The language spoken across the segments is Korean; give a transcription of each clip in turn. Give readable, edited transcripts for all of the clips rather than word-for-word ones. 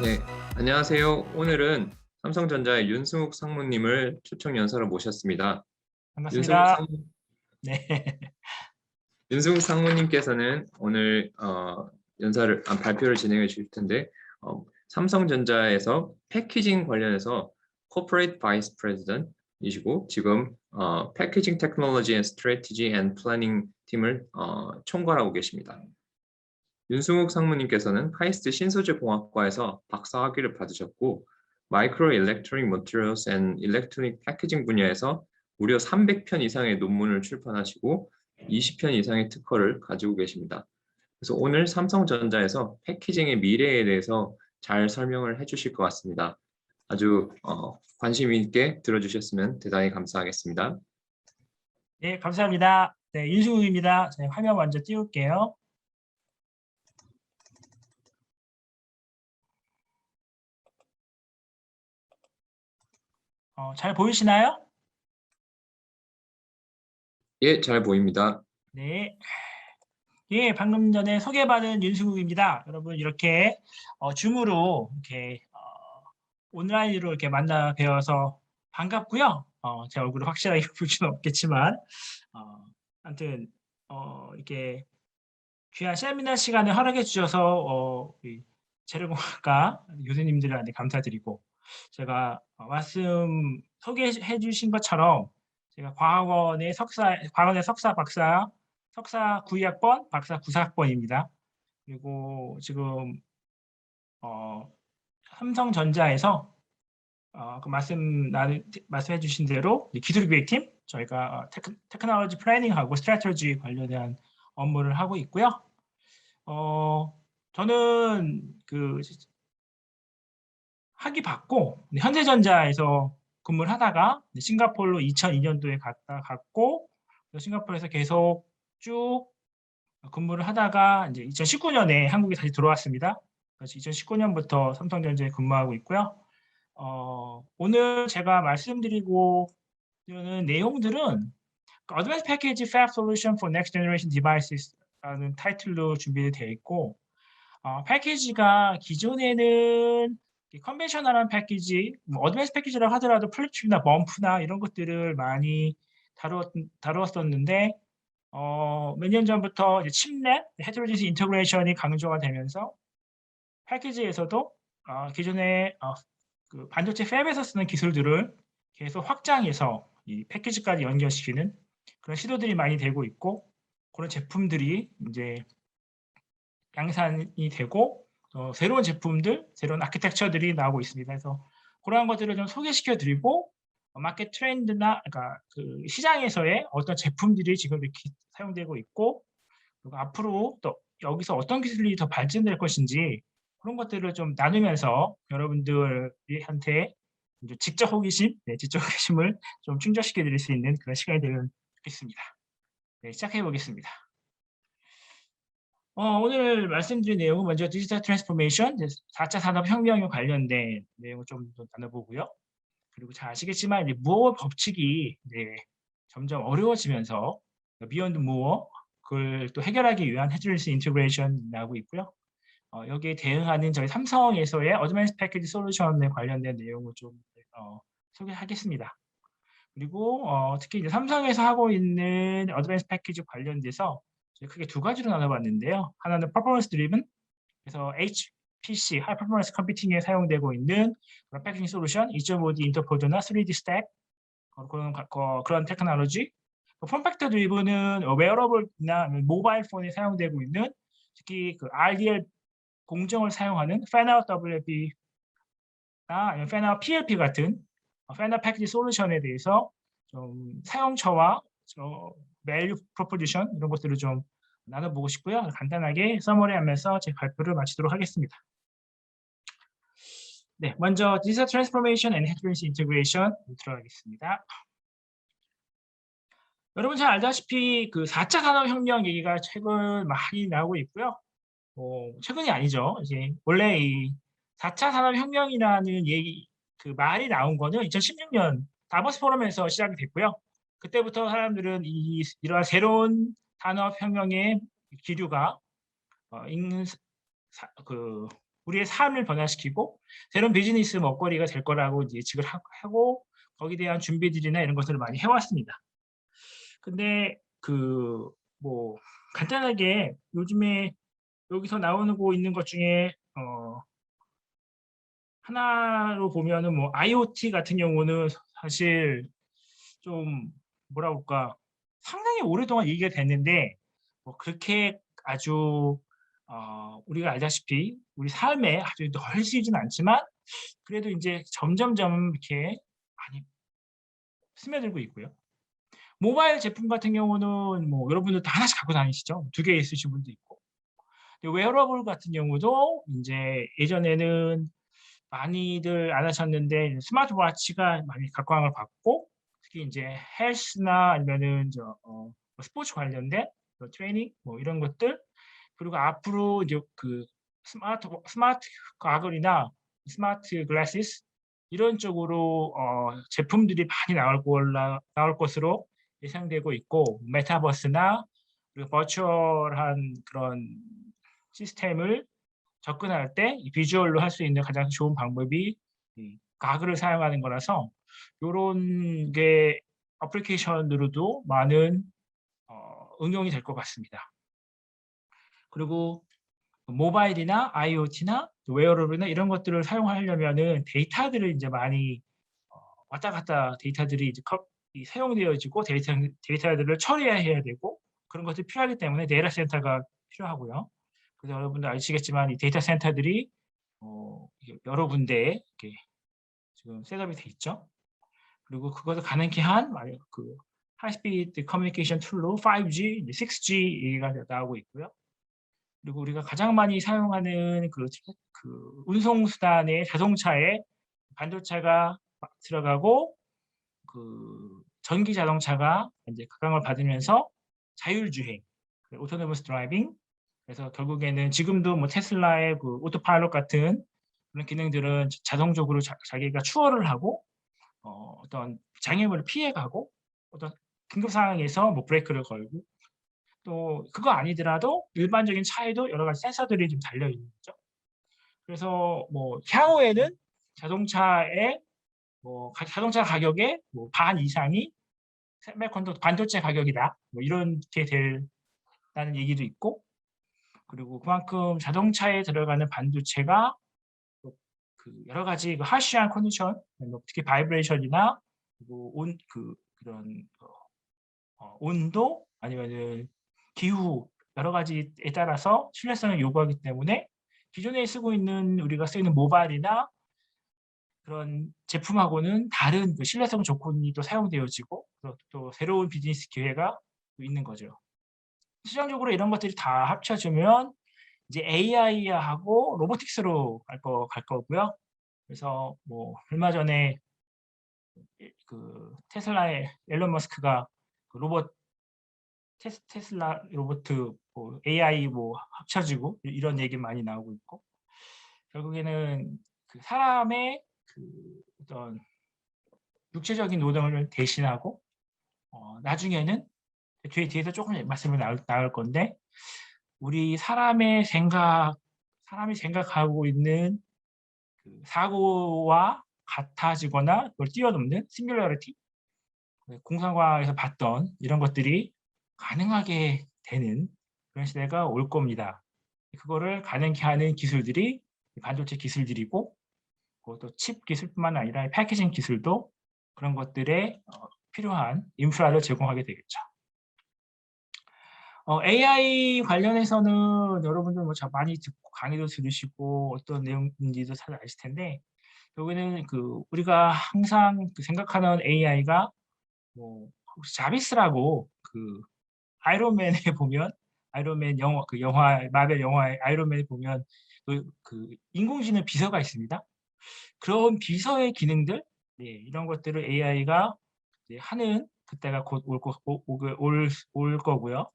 네, 안녕하세요. 오늘은 삼성전자의 윤승욱 상무님을 초청 연사로 모셨습니다. 윤승욱 반갑습니다. 상, 네. 윤승욱 상무님께서는 오늘 발표를 진행해 주실 텐데, 삼성전자에서 패키징 관련해서 Corporate Vice President이시고 지금 Packaging Technology and Strategy and Planning 팀을 총괄하고 계십니다. 윤승욱 상무님께서는 카이스트 신소재 공학과에서 박사 학위를 받으셨고 마이크로 일렉트로닉 머티리얼스 앤 일렉트로닉 패키징 분야에서 무려 300편 이상의 논문을 출판하시고 20편 이상의 특허를 가지고 계십니다. 그래서 오늘 삼성전자에서 패키징의 미래에 대해서 잘 설명을 해주실 것 같습니다. 아주 관심 있게 들어주셨으면 대단히 감사하겠습니다. 네, 감사합니다. 네, 윤승욱입니다. 제가 화면 먼저 띄울게요. 잘 보이시나요? 예, 잘 보입니다. 네. 예, 방금 전에 소개받은 윤승욱입니다. 여러분 이렇게 줌으로 이렇게 온라인으로 이렇게 만나 뵈어서 반갑고요. 제 얼굴을 확실하게 볼 수는 없겠지만 아무튼 이렇게 귀한 세미나 시간을 허락해 주셔서 우리 재료공학과 교수님들한테 감사드리고 제가 말씀 소개해 주신 것처럼 제가 과학원의 석사, 박사, 석사 9학번, 박사 9사학번입니다. 그리고 지금 어, 삼성전자에서 말씀해 주신 대로 기술기획팀 저희가 테크놀로지 플래닝하고 스트래터지 관련된 업무를 하고 있고요. 저는 그 학위 받고 현대전자에서 근무를 하다가 싱가포르로 2002년도에 갔고 싱가포르에서 계속 쭉 근무를 하다가 이제 2019년에 한국에 다시 들어왔습니다. 그래서 2019년부터 삼성전자에 근무하고 있고요. 오늘 제가 말씀드리고 있는 내용들은 Advanced Package Fab Solution for Next Generation Devices라는 타이틀로 준비되어 있고 패키지가 기존에는 컨벤셔널한 패키지, 어드밴스 패키지라고 하더라도 플립칩이나 범프나 이런 것들을 많이 다루었었는데 몇 년 전부터 이제 칩넷, 헤테로지니스 인터그레이션이 강조가 되면서 패키지에서도 기존의 그 반도체 팹에서 쓰는 기술들을 계속 확장해서 이 패키지까지 연결시키는 그런 시도들이 많이 되고 있고 그런 제품들이 이제 양산이 되고 새로운 제품들, 새로운 아키텍처들이 나오고 있습니다. 그래서 그러한 것들을 좀 소개시켜 드리고 마켓 트렌드나 그러니까 그 시장에서의 어떤 제품들이 지금 이렇게 사용되고 있고 그리고 앞으로 또 여기서 어떤 기술이 더 발전될 것인지 그런 것들을 좀 나누면서 여러분들한테 지적 호기심, 지적 호기심을 좀 충족시켜 드릴 수 있는 그런 시간이 되면 좋겠습니다. 네, 시작해 보겠습니다. 오늘 말씀드린 내용은 먼저 디지털 트랜스포메이션, 4차 산업혁명에 관련된 내용을 좀 더 나눠보고요. 그리고 잘 아시겠지만 이제 무어 법칙이 점점 어려워지면서 비욘드 무어 그걸 또 해결하기 위한 헤테로지니스 인티그레이션 나오고 있고요. 여기에 대응하는 저희 삼성에서의 어드밴스 패키지 솔루션에 관련된 내용을 좀 소개하겠습니다. 그리고 특히 이제 삼성에서 하고 있는 어드밴스 패키지 관련돼서 크게 두 가지로 나눠봤는데요. 하나는 퍼포먼스 드리븐, 그래서 HPC, 하이 퍼포먼스 컴퓨팅에 사용되고 있는 그런 패키징 솔루션, 2.5D 인터포더나 3D 스택 그런 테크놀로지. 폼팩터 드리븐은 웨어러블이나 모바일 폰에 사용되고 있는 특히 그 RDL 공정을 사용하는 팬아웃 WLP나 아니면 팬아웃 PLP 같은 팬아웃 패키지 솔루션에 대해서 좀 사용처와 밸류 프로포지션 이런 것들을 좀 나눠보고 싶고요. 간단하게 서머리하면서 제 발표를 마치도록 하겠습니다. 네, 먼저 디지털 트랜스포메이션 앤 헤테로지니스 인티그레이션 들어가겠습니다. 여러분 잘 알다시피 그 4차 산업혁명 얘기가 최근 많이 나오고 있고요. 최근이 아니죠. 이제 원래 이 4차 산업혁명이라는 얘기 그 말이 나온 거는 2016년 다보스 포럼에서 시작이 됐고요. 그때부터 사람들은 이러한 새로운 산업혁명의 기류가 그 우리의 삶을 변화시키고 새로운 비즈니스 먹거리가 될 거라고 이제 예측을 하고 거기에 대한 준비들이나 이런 것들을 많이 해왔습니다. 근데 뭐 간단하게 요즘에 여기서 나오고 있는 것 중에 하나로 보면은 뭐 IoT 같은 경우는 사실 좀 뭐라 그럴까 상당히 오랫동안 얘기가 됐는데 뭐 그렇게 아주 우리가 알다시피 우리 삶에 아주 널리지는 않지만 그래도 인제 점점점 이렇게 많이 스며들고 있고요. 모바일 제품 같은 경우는 뭐 여러분들 다 하나씩 갖고 다니시죠? 2개 있으신 분도 있고. 근데 웨어러블 같은 경우도 인제 예전에는 많이들 안 하셨는데 스마트워치가 많이 각광을 받고 특히 인제 헬스나 아니면은 스포츠 관련된 트레이닝 뭐 이런 것들 그리고 앞으로 이제 스마트 가글이나 스마트 글래시스 이런 쪽으로 제품들이 많이 나올 것으로 예상되고 있고 메타버스나 그리고 버추얼한 그런 시스템을 접근할 때 이 비주얼로 할 수 있는 가장 좋은 방법이 이 가글을 사용하는 거라서 요런 게 애플리케이션으로도 많은 응용이 될 것 같습니다. 그리고 모바일이나 IoT나 웨어러블이나 이런 것들을 사용하려면은 데이터들을 인제 많이 왔다 갔다 데이터들이 이제 이 사용되어지고 데이터들을 처리해야 되고 그런 것들이 필요하기 때문에 데이터 센터가 필요하고요. 그래서 여러분들 아시겠지만 이 데이터 센터들이 이게 여러 군데에 이렇게 지금 셋업이 돼 있죠. 그리고 그것을 가능케 한 하이스피드 커뮤니케이션 툴로 5G, 이제 6G 얘기가 나오고 있고요. 그리고 우리가 가장 많이 사용하는 운송 수단의 자동차에 반도체가 들어가고 전기 자동차가 인제 각광을 받으면서 자율주행, autonomous driving 그래서 결국에는 지금도 뭐 테슬라의 오토파일럿 같은 그런 기능들은 자동적으로 자기가 추월을 하고 어떤 장애물을 피해 가고 어떤 긴급 상황에서 뭐 브레이크를 걸고 또 그거 아니더라도 일반적인 차에도 여러 가지 센서들이 좀 달려 있는 거죠. 그래서 뭐 향후에는 자동차 가격의 뭐 반 이상이 세미컨덕터 반도체 가격이다. 뭐 이렇게 된다는 얘기도 있고 그리고 그만큼 자동차에 들어가는 반도체가 또 여러 가지 하시한 컨디션 뭐 특히 바이브레이션이나 그리고 그런 온도 아니면은 기후 여러 가지에 따라서 신뢰성을 요구하기 때문에 기존에 쓰고 있는 우리가 쓰이는 모바일이나 그런 제품하고는 다른 신뢰성 조건이 또 사용되어지고 또 새로운 비즈니스 기회가 있는 거죠. 시장적으로 이런 것들이 다 합쳐지면 이제 AI하고 로보틱스로 갈 거고요. 그래서 뭐 얼마 전에 테슬라의 앨런 머스크가 로봇 테슬라 로보트 뭐 AI 뭐 합쳐지고 이런 얘기 많이 나오고 있고 결국에는 사람의 어떤 육체적인 노동을 대신하고 나중에는 뒤에서 조금 말씀이 나올 건데 우리 사람이 생각하고 있는 사고와 같아지거나 그걸 뛰어넘는 싱귤러리티 공상과학에서 봤던 이런 것들이 가능하게 되는 그런 시대가 올 겁니다. 그거를 가능케 하는 기술들이 반도체 기술들이고 또 칩 기술뿐만 아니라 패키징 기술도 그런 것들에 필요한 인프라를 제공하게 되겠죠. AI 관련해서는 여러분들 뭐 많이 듣고 강의도 들으시고 어떤 내용인지도 잘 아실 텐데 여기는 우리가 항상 생각하는 AI가 뭐 혹시 자비스라고 아이론맨에 보면 아이론맨 영화 마벨 영화의 아이론맨에 보면 인공지능 비서가 있습니다. 그런 비서의 기능들 이런 것들을 AI가 하는 그때가 곧 올 거고요.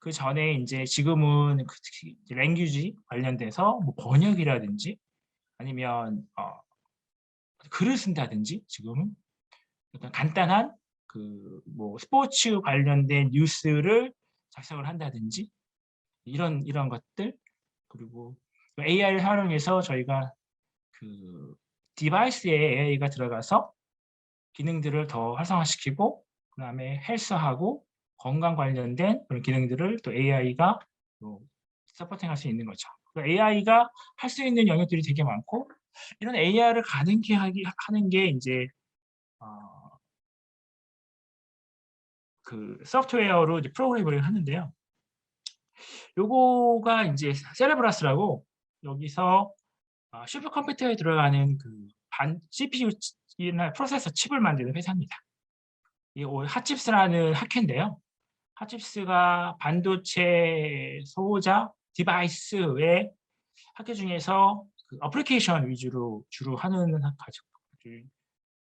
그 전에 이제 지금은 특히 랭귀지 관련돼서 뭐 번역이라든지 아니면 글을 쓴다든지 지금은 어떤 간단한 뭐 스포츠 관련된 뉴스를 작성을 한다든지 이런 것들 그리고 AI를 활용해서 저희가 그 디바이스에 AI가 들어가서 기능들을 더 활성화시키고 그다음에 헬스하고 건강 관련된 그런 기능들을 또 AI가 또 서포팅할 수 있는 거죠. AI가 할 수 있는 영역들이 되게 많고 이런 AI를 가능케 하는 게 이제 그 소프트웨어로 이제 프로그래밍을 하는데요. 요거가 이제 세레브라스라고 여기서 슈퍼컴퓨터에 들어가는 그 CPU나 프로세서 칩을 만드는 회사입니다. 이 핫칩스라는 학회인데요. 핫칩스가 반도체 소자 디바이스의 학회 중에서 그 어플리케이션 위주로 주로 하는 학회죠.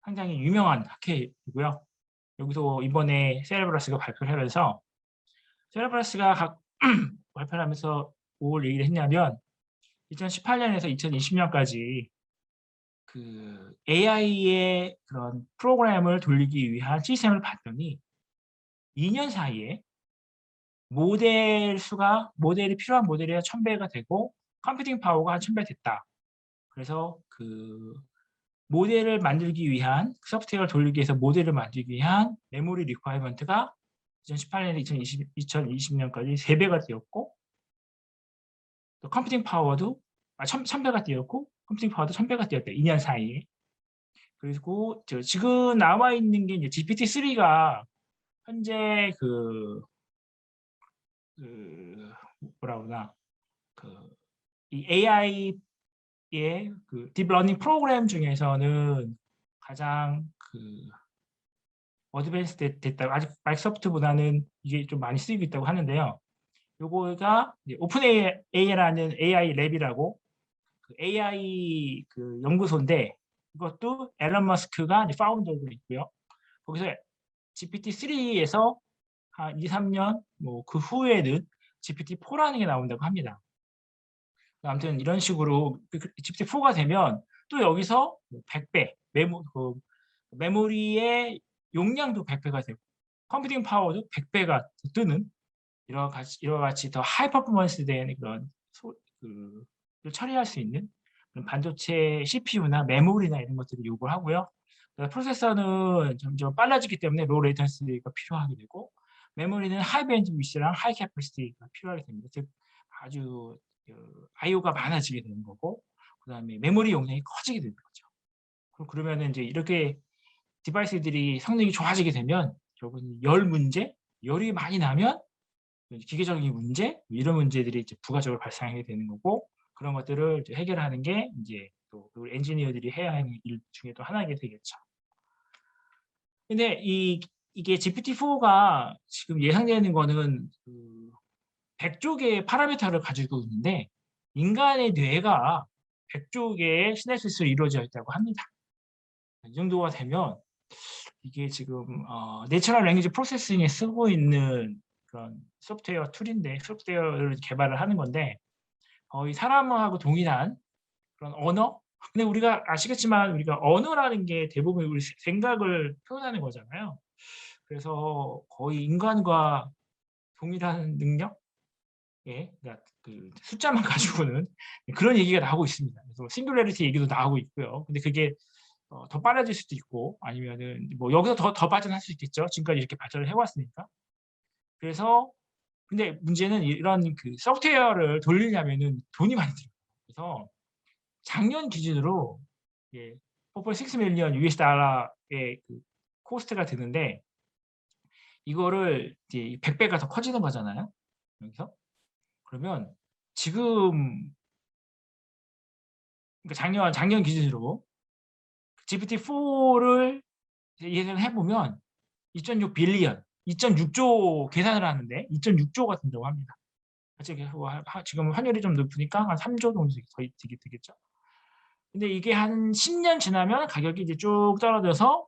상당히 유명한 학회이고요. 여기서 이번에 세레브라스가 발표를 하면서 세레브라스가 발표를 하면서 뭘 얘기를 했냐면 2018년에서 2020년까지 그 AI의 그런 프로그램을 돌리기 위한 시스템을 봤더니 2년 사이에 모델이 필요한 모델이 1000배가 되고 컴퓨팅 파워가 한 1000배 됐다. 그래서 그 모델을 만들기 위한 소프트웨어를 돌리기 위해서 모델을 만들기 위한 메모리 리ኳ이먼트가 2018년에서 2020년까지 3배가 되었고 또 컴퓨팅 파워도 1000배가 되었고 컴퓨팅 파워도 1000배가 되었다. 2년 사이에. 그리고 지금 나와 있는 게 이제 GPT-3가 현재 뭐라 그러나 이 AI의 그 딥러닝 프로그램 중에서는 가장 어드밴스 됐다고 아직 마이크로소프트보다는 이게 좀 많이 쓰이고 있다고 하는데요. 요거가 오픈 AI라는 AI 랩이라고 AI 연구소인데 이것도 앨런 머스크가 파운더로 있고요. 거기서 GPT-3에서 한 2, 3년 그 후에는 GPT-4라는 게 나온다고 합니다. 아무튼 이런 식으로 GPT-4가 되면 또 여기서 100배 메모리의 용량도 100배가 되고 컴퓨팅 파워도 100배가 뜨는 이와 같이 더 하이 퍼포먼스 된 그런 처리할 수 있는 반도체 CPU나 메모리나 이런 것들을 요구하고요. 프로세서는 점점 빨라지기 때문에 로우 레이턴시가 필요하게 되고 메모리는 하이 밴드위스랑 하이 캐퍼시티가 필요하게 됩니다. 즉 아주 I/O가 많아지게 되는 거고 그다음에 메모리 용량이 커지게 되는 거죠. 그러면 이제 이렇게 디바이스들이 성능이 좋아지게 되면 결국은 열이 많이 나면 기계적인 문제 이런 문제들이 이제 부가적으로 발생하게 되는 거고 그런 것들을 이제 해결하는 게 이제 또 엔지니어들이 해야 하는 일 중에 또 하나가 되겠죠. 근데 이게 GPT-4가 지금 예상되는 거는 100조 개의 파라미터를 가지고 있는데 인간의 뇌가 100조 개의 시냅시스로 이루어져 있다고 합니다. 이 정도가 되면 이게 지금 내처럴 랭귀지 프로세싱에 쓰고 있는 그런 소프트웨어 툴인데 소프트웨어를 개발을 하는 건데 거의 사람하고 동일한 그런 언어? 근데 우리가 아시겠지만 우리가 언어라는 게 대부분 우리 생각을 표현하는 거잖아요. 그래서 거의 인간과 동일한 능력? 예, 그러니까 그 숫자만 가지고는 그런 얘기가 나오고 있습니다. 그래서 싱귤레리티 얘기도 나오고 있고요. 근데 그게 더 빨라질 수도 있고 아니면은 뭐 여기서 더 발전할 수 있겠죠. 지금까지 이렇게 발전을 해왔으니까. 그래서 근데 문제는 이런 그 소프트웨어를 돌리려면은 돈이 많이 들어요. 그래서 작년 기준으로 4.6 밀리언 US 달러의 코스트가 드는데 이거를 이제 100배가 더 커지는 거잖아요. 여기서 그러면 지금 그러니까 작년 기준으로 GPT-4를 예상해 보면 2.6 빌리언, 2.6조 계산을 하는데 2.6조가 된다고 합니다. 지금 환율이 좀 높으니까 한 3조 정도 거의 되겠죠. 근데 이게 한 10년 지나면 가격이 이제 쭉 떨어져서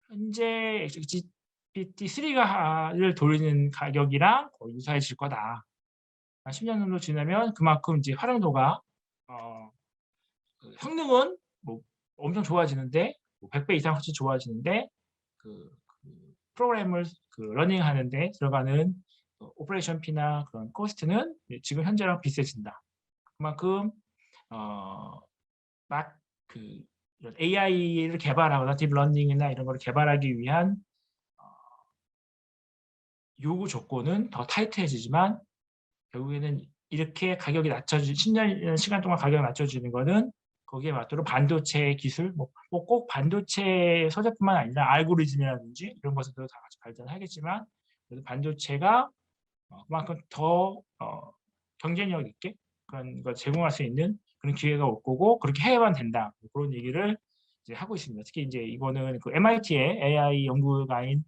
현재 GPT-3를 돌리는 가격이랑 거의 유사해질 거다. 10년 정도 지나면 그만큼 이제 활용도가 성능은 뭐 엄청 좋아지는데 100배 이상 훨씬 좋아지는데 프로그램을 러닝하는데 들어가는 오퍼레이션 피나 그런 코스트는 지금 현재랑 비슷해진다. 그만큼 막 AI를 개발하거나 딥러닝이나 이런 걸 개발하기 위한 요구 조건은 더 타이트해지지만 결국에는 이렇게 가격이 낮춰지 10년 시간 동안 가격이 낮춰지는 거는 거기에 맞도록 반도체 기술, 꼭 반도체 소재뿐만 아니라 알고리즘이라든지 이런 것들도 다 같이 발전하겠지만 그래도 반도체가 그만큼 더 경쟁력 있게 그런 걸 제공할 수 있는 그런 기회가 올 거고 그렇게 해야만 된다. 그런 얘기를 이제 하고 있습니다. 특히 이제 이거는 그 MIT의 AI 연구가인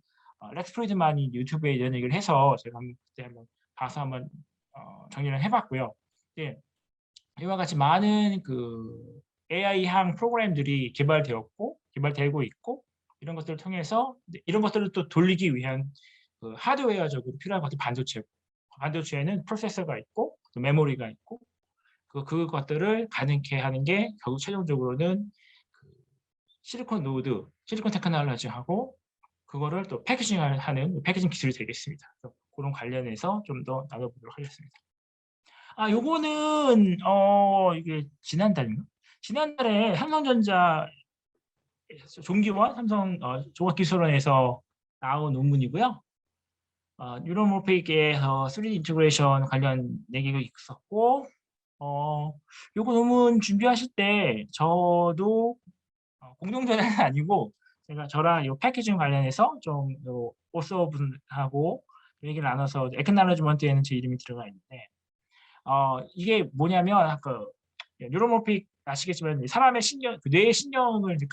렉스 프리드만이 유튜브에 이런 얘기를 해서 제가 그때 한번 봐서 한번 정리를 해봤고요. 예, 이와 같이 많은 그 AI향 프로그램들이 개발되었고 개발되고 있고 이런 것들을 통해서 이런 것들을 또 돌리기 위한 그 하드웨어적으로 필요한 것이 반도체고 반도체에는 프로세서가 있고 또 메모리가 있고 그것들을 가능케 하는 게 결국 최종적으로는 그 실리콘 노드, 실리콘 테크놀로지하고 그거를 또 패키징하는 패키징 기술이 되겠습니다. 그런 관련해서 좀 더 나눠보도록 하겠습니다. 요거는 이게 지난달인가? 지난달에 삼성전자 종기원 삼성 종합기술원에서 나온 논문이고요. 뉴러모픽에서 3D 인테그레이션 관련 얘기가 있었고, 요거 논문 준비하실 때 저도 공동대는 아니고 제가 저랑 요 패키징 관련해서 좀 오서분하고 얘기를 나눠서 에크날로지먼트에는 제 이름이 들어가 있는데 이게 뭐냐면 아까 뉴로모픽 아시겠지만 사람의 신경, 뇌의 신경을 이제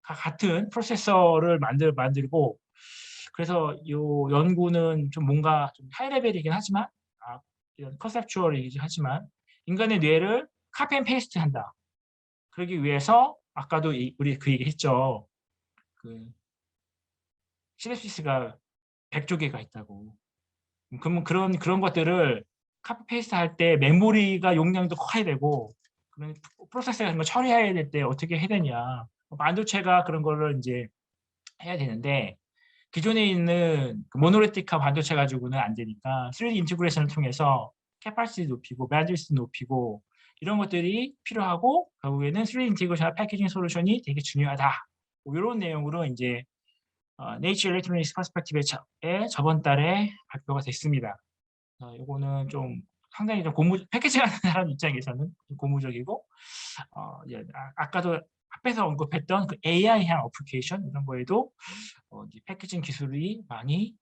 같은 프로세서를 만들고 그래서 이 연구는 좀 뭔가 좀 하이 레벨이긴 하지만 이런 컨셉추얼이긴 하지만 인간의 뇌를 카피 앤 페이스트 한다. 그러기 위해서 아까도 우리 그 얘기 했죠. 그 시냅시스가 100조 개가 있다고. 그러면 그런 것들을 카피 페이스트 할 때 메모리가 용량도 커야 되고 그런 프로세서 같은 거 처리해야 될 때 어떻게 해야 되냐. 반도체가 그런 거를 이제 해야 되는데 기존에 있는 그 모노리틱한 반도체 가지고는 안 되니까 3D 인티그레이션을 통해서 캐파시티 높이고 밴드위스 높이고 이런 것들이 필요하고 결국에는 3D 인티그레이션 패키징 솔루션이 되게 중요하다. 이런 내용으로 이제 Nature Electronics Perspective에 저번 달에 발표가 됐습니다. 이거는 좀 상당히 좀 패키징하는 사람 입장에서는 좀 고무적이고 아까도 앞에서 언급했던 그 AI향 어플리케이션 이런 거에도 패키징 기술이 많이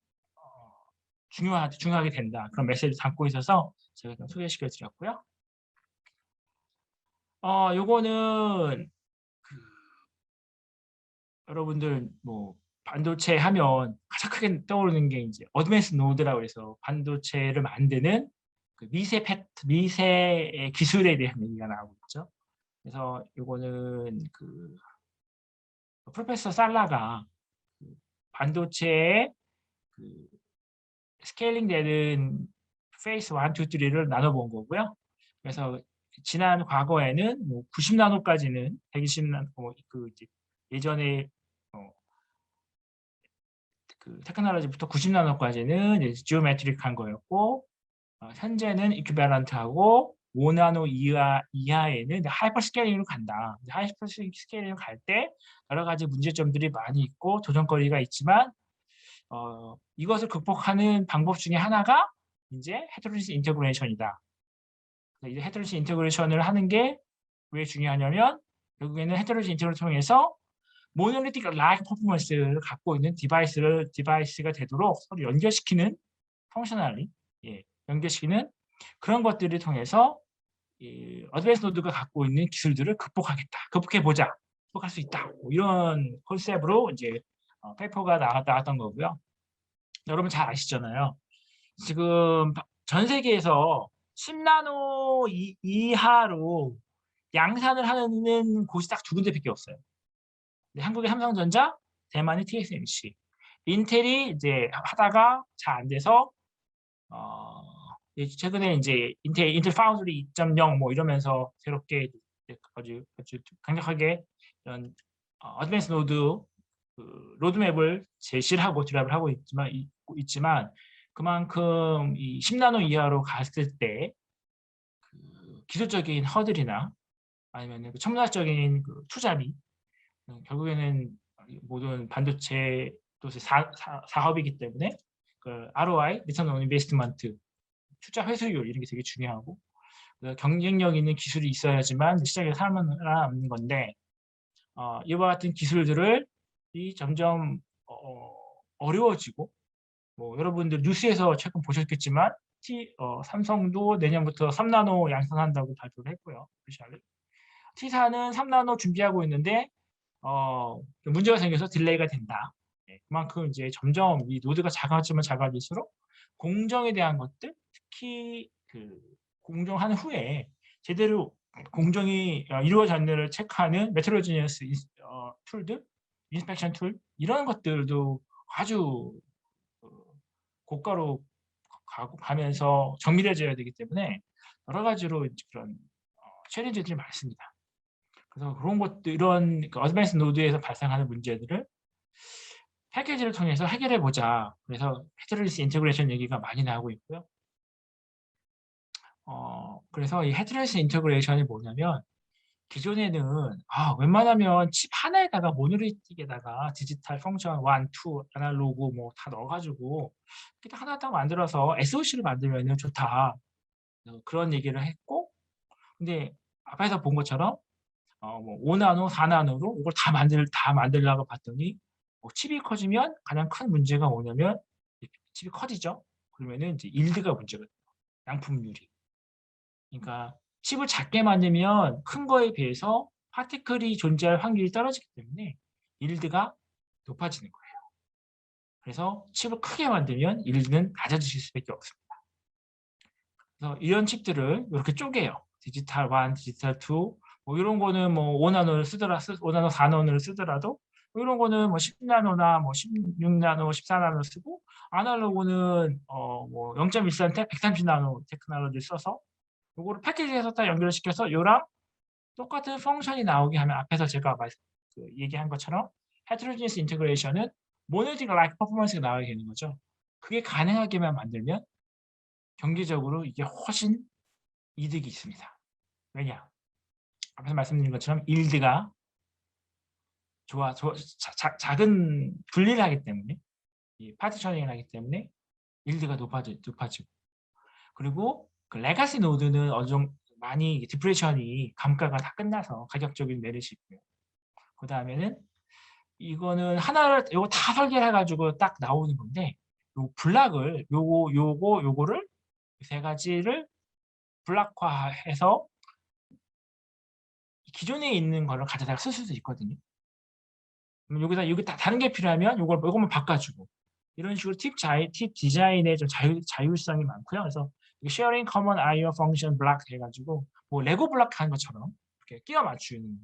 중요하게 된다. 그런 메시지를 담고 있어서 제가 좀 소개시켜 드렸고요. 요거는 여러분들 뭐 반도체 하면 가장 크게 떠오르는 게 이제 어드밴스 노드라고 해서 반도체를 만드는 그 미세 기술에 대한 얘기가 나오고 있죠. 그래서 요거는 그 프로페서 살라가 반도체의 그 스케일링 되는 페이스 1, 2, 3를 나눠본 거고요. 그래서 지난 과거에는 뭐 90나노까지는 120나노 그 예전에 그 테크놀로지부터 90나노까지는 이제 지오메트릭한 거였고 현재는 이퀴밸런트하고 5나노 이하에는 하이퍼 스케일링으로 간다. 하이퍼 스케일링으로 갈 때 여러 가지 문제점들이 많이 있고 도전거리가 있지만 이것을 극복하는 방법 중에 하나가 이제 헤테로지니스 인테그레이션이다. 이제 헤테로지니스 인테그레이션을 하는 게 왜 중요하냐면 결국에는 헤테로지니스 인테그레이션을 통해서 모노리틱 라이크 퍼포먼스를 갖고 있는 디바이스가 되도록 서로 연결시키는 펑셔널리 연결시키는 그런 것들을 통해서 어드밴스 노드가 갖고 있는 기술들을 극복해보자, 극복할 수 있다. 뭐 이런 컨셉으로 이제 페이퍼가 나왔던 거고요. 여러분 잘 아시잖아요. 지금 전 세계에서 10나노 이하로 양산을 하는 곳이 딱 2군데밖에 없어요. 한국의 삼성전자, 대만의 TSMC, 인텔이 이제 하다가 잘 안 돼서 최근에 이제 인텔 파운드리 2.0 뭐 이러면서 새롭게 아주 강력하게 이런 어드밴스 노드 그 로드맵을 제시를 하고 드라이브를 하고 있지만 그만큼 이 10나노 이하로 갔을 때 그 기술적인 허들이나 아니면 그 첨단적인 그 투자비, 결국에는 모든 반도체 또 사업이기 때문에 그 ROI, Return on Investment, 투자 회수율 이런 게 되게 중요하고, 경쟁력 있는 기술이 있어야지만 시장에 살아남는 건데, 이와 같은 기술들을 점점 어려워지고, 뭐 여러분들 뉴스에서 최근 보셨겠지만 삼성도 내년부터 3나노 양산한다고 발표를 했고요. T사는 3나노 준비하고 있는데 문제가 생겨서 딜레이가 된다. 그만큼 이제 점점 이 노드가 작아지면 작아질수록 공정에 대한 것들, 특히 그 공정한 후에 제대로 공정이 이루어졌는지를 체크하는 메트로지니어스 툴들, 인스펙션 툴 이런 것들도 아주 고가로 가면서 정밀해져야 되기 때문에 여러 가지로 그런 챌린지들이 많습니다. 그래서 그런 것들, 이런 어드밴스 노드에서 발생하는 문제들을 패키지를 통해서 해결해 보자. 그래서 헤테로지니어스 인테그레이션 얘기가 많이 나오고 있고요. 그래서 이 헤테로지니어스 인테그레이션이 뭐냐면, 기존에는 웬만하면 칩 하나에다가 모노리틱에다가 디지털 펑션 1, 2, 아날로그 뭐 다 넣어가지고 하나 딱 만들어서 SoC를 만들면 좋다. 그런 얘기를 했고, 근데 앞에서 본 것처럼 뭐 5나노, 4나노로 이걸 다 만들려고 봤더니 칩이 커지면 가장 큰 문제가 뭐냐면 칩이 커지죠. 그러면은 이제 일드가 문제가 돼요. 양품률이. 그러니까 칩을 작게 만들면 큰 거에 비해서 파티클이 존재할 확률이 떨어지기 때문에 일드가 높아지는 거예요. 그래서 칩을 크게 만들면 일드는 낮아질 수밖에 없습니다. 그래서 이런 칩들을 이렇게 쪼개요. 디지털 1, 디지털 2, 뭐 이런 거는 뭐 5나노를 5나노, 4나노를 쓰더라도 이런 거는 뭐 10나노나 뭐 16나노, 14나노 쓰고, 아날로그는 뭐 0.13, 130나노 테크놀로지를 써서 요거를 패키지에서 딱 연결시켜서 요랑 똑같은 펑션이 나오게 하면, 앞에서 제가 얘기한 것처럼 헤테로지니어스 인테그레이션은 모노리틱 라이크 퍼포먼스가 나오게 되는 거죠. 그게 가능하게만 만들면 경제적으로 이게 훨씬 이득이 있습니다. 왜냐? 앞에서 말씀드린 것처럼 일드가 작은 분리를 하기 때문에, 이 파티셔닝을 하기 때문에 일드가 높아지고, 그리고 그 레가시 노드는 어느 정도 많이 디프레션이 감가가 다 끝나서 가격적인 메리트 있고요. 그 다음에는 이거는 요거 다 설계를 해가지고 딱 나오는 건데, 요 블락을 요거를 세 가지를 블락화해서 기존에 있는 거를 가져다가 쓸 수도 있거든요. 여기 다 다른 게 필요하면 요것만 바꿔주고, 이런 식으로 팁 디자인에 좀 자율성이 많고요. 그래서 sharing common I/O function block 해가지고 뭐 레고 블록 하는 것처럼 이렇게 끼워 맞추는,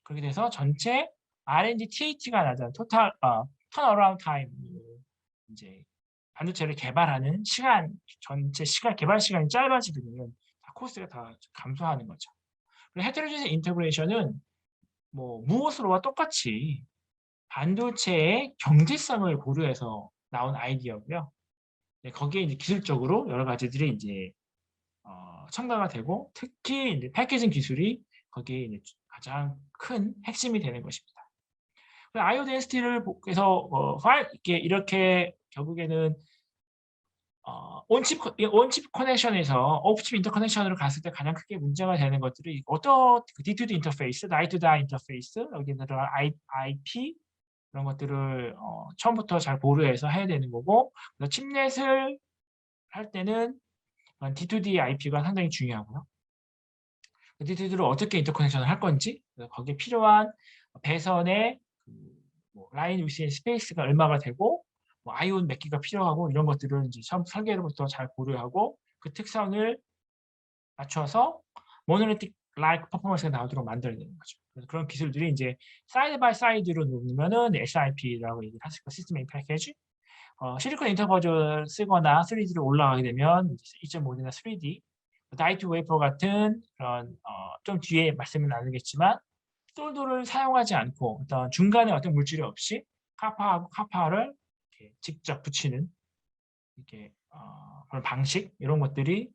그렇게 돼서 전체 R&D TAT가 낮아요. 토탈 턴어라운드 타임, 이제 반도체를 개발하는 전체 개발 시간이 짧아지게 되면 코스트가 다 감소하는 거죠. 그리고 헤테로지니어스 인테그레이션은 뭐 무엇으로와 똑같이 반도체의 경제성을 고려해서 나온 아이디어고요. 거기에 이제 기술적으로 여러 가지들이 이제 첨가가 되고, 특히 이제 패키징 기술이 거기에 이제 가장 큰 핵심이 되는 것입니다. I/O density를 해서 이렇게 결국에는 온칩 커넥션에서 오프칩 인터커넥션으로 갔을 때 가장 크게 문제가 되는 것들이 D2D 인터페이스, 나이2다이 인터페이스, 여기 들어간 IP 이런 것들을 처음부터 잘 고려해서 해야 되는 거고, 칩넷을 할 때는 D2D IP가 상당히 중요하고요. D2D를 어떻게 인터커넥션을 할 건지, 거기에 필요한 배선의 뭐 라인 위스의 스페이스가 얼마가 되고, 뭐 아이온 몇 개가 필요하고, 이런 것들을 이제 처음 설계로부터 잘 고려하고 그 특성을 맞춰서 모노리틱 라이크 퍼포먼스가 나오도록 만들어야 되는 거죠. 그래서 그런 기술들이 이제 사이드 바이 사이드로 놓으면은 SIP라고 얘기를 하실 거예요. 시스템 인 패키지. 실리콘 인터포즈를 쓰거나 3D로 올라가게 되면 2.5D나 3D, 다이투 웨이퍼 같은 그런 좀 뒤에 말씀을 나누겠지만, 솔더를 사용하지 않고 어떤 중간에 어떤 물질이 없이 카파하고 카파를 이렇게 직접 붙이는 이렇게 그런 방식, 이런 것들이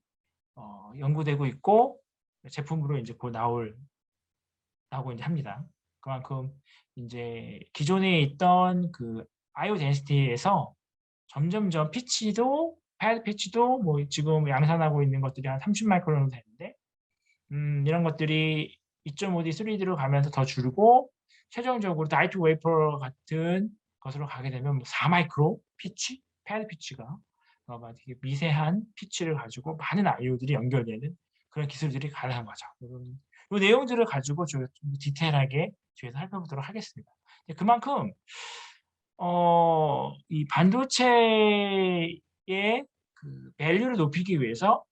연구되고 있고, 제품으로 이제 곧 나오고 이제 합니다. 그만큼 이제 기존에 있던 그 IO 덴시티에서 점점점 피치도 패드 피치도 뭐 지금 양산하고 있는 것들이 한 30 마이크론 정도 되는데 이런 것들이 2.5D, 3D로 가면서 더 줄고 최종적으로 다이트 웨이퍼 같은 것으로 가게 되면 뭐 4 마이크로 피치, 패드 피치가 막 되게 미세한 피치를 가지고 많은 IO들이 연결되는 그런 기술들이 가능한 거죠. 이 내용들을 가지고 좀 디테일하게 뒤에서 살펴보도록 하겠습니다. 그만큼 이 반도체의 그 밸류를 높이기 위해서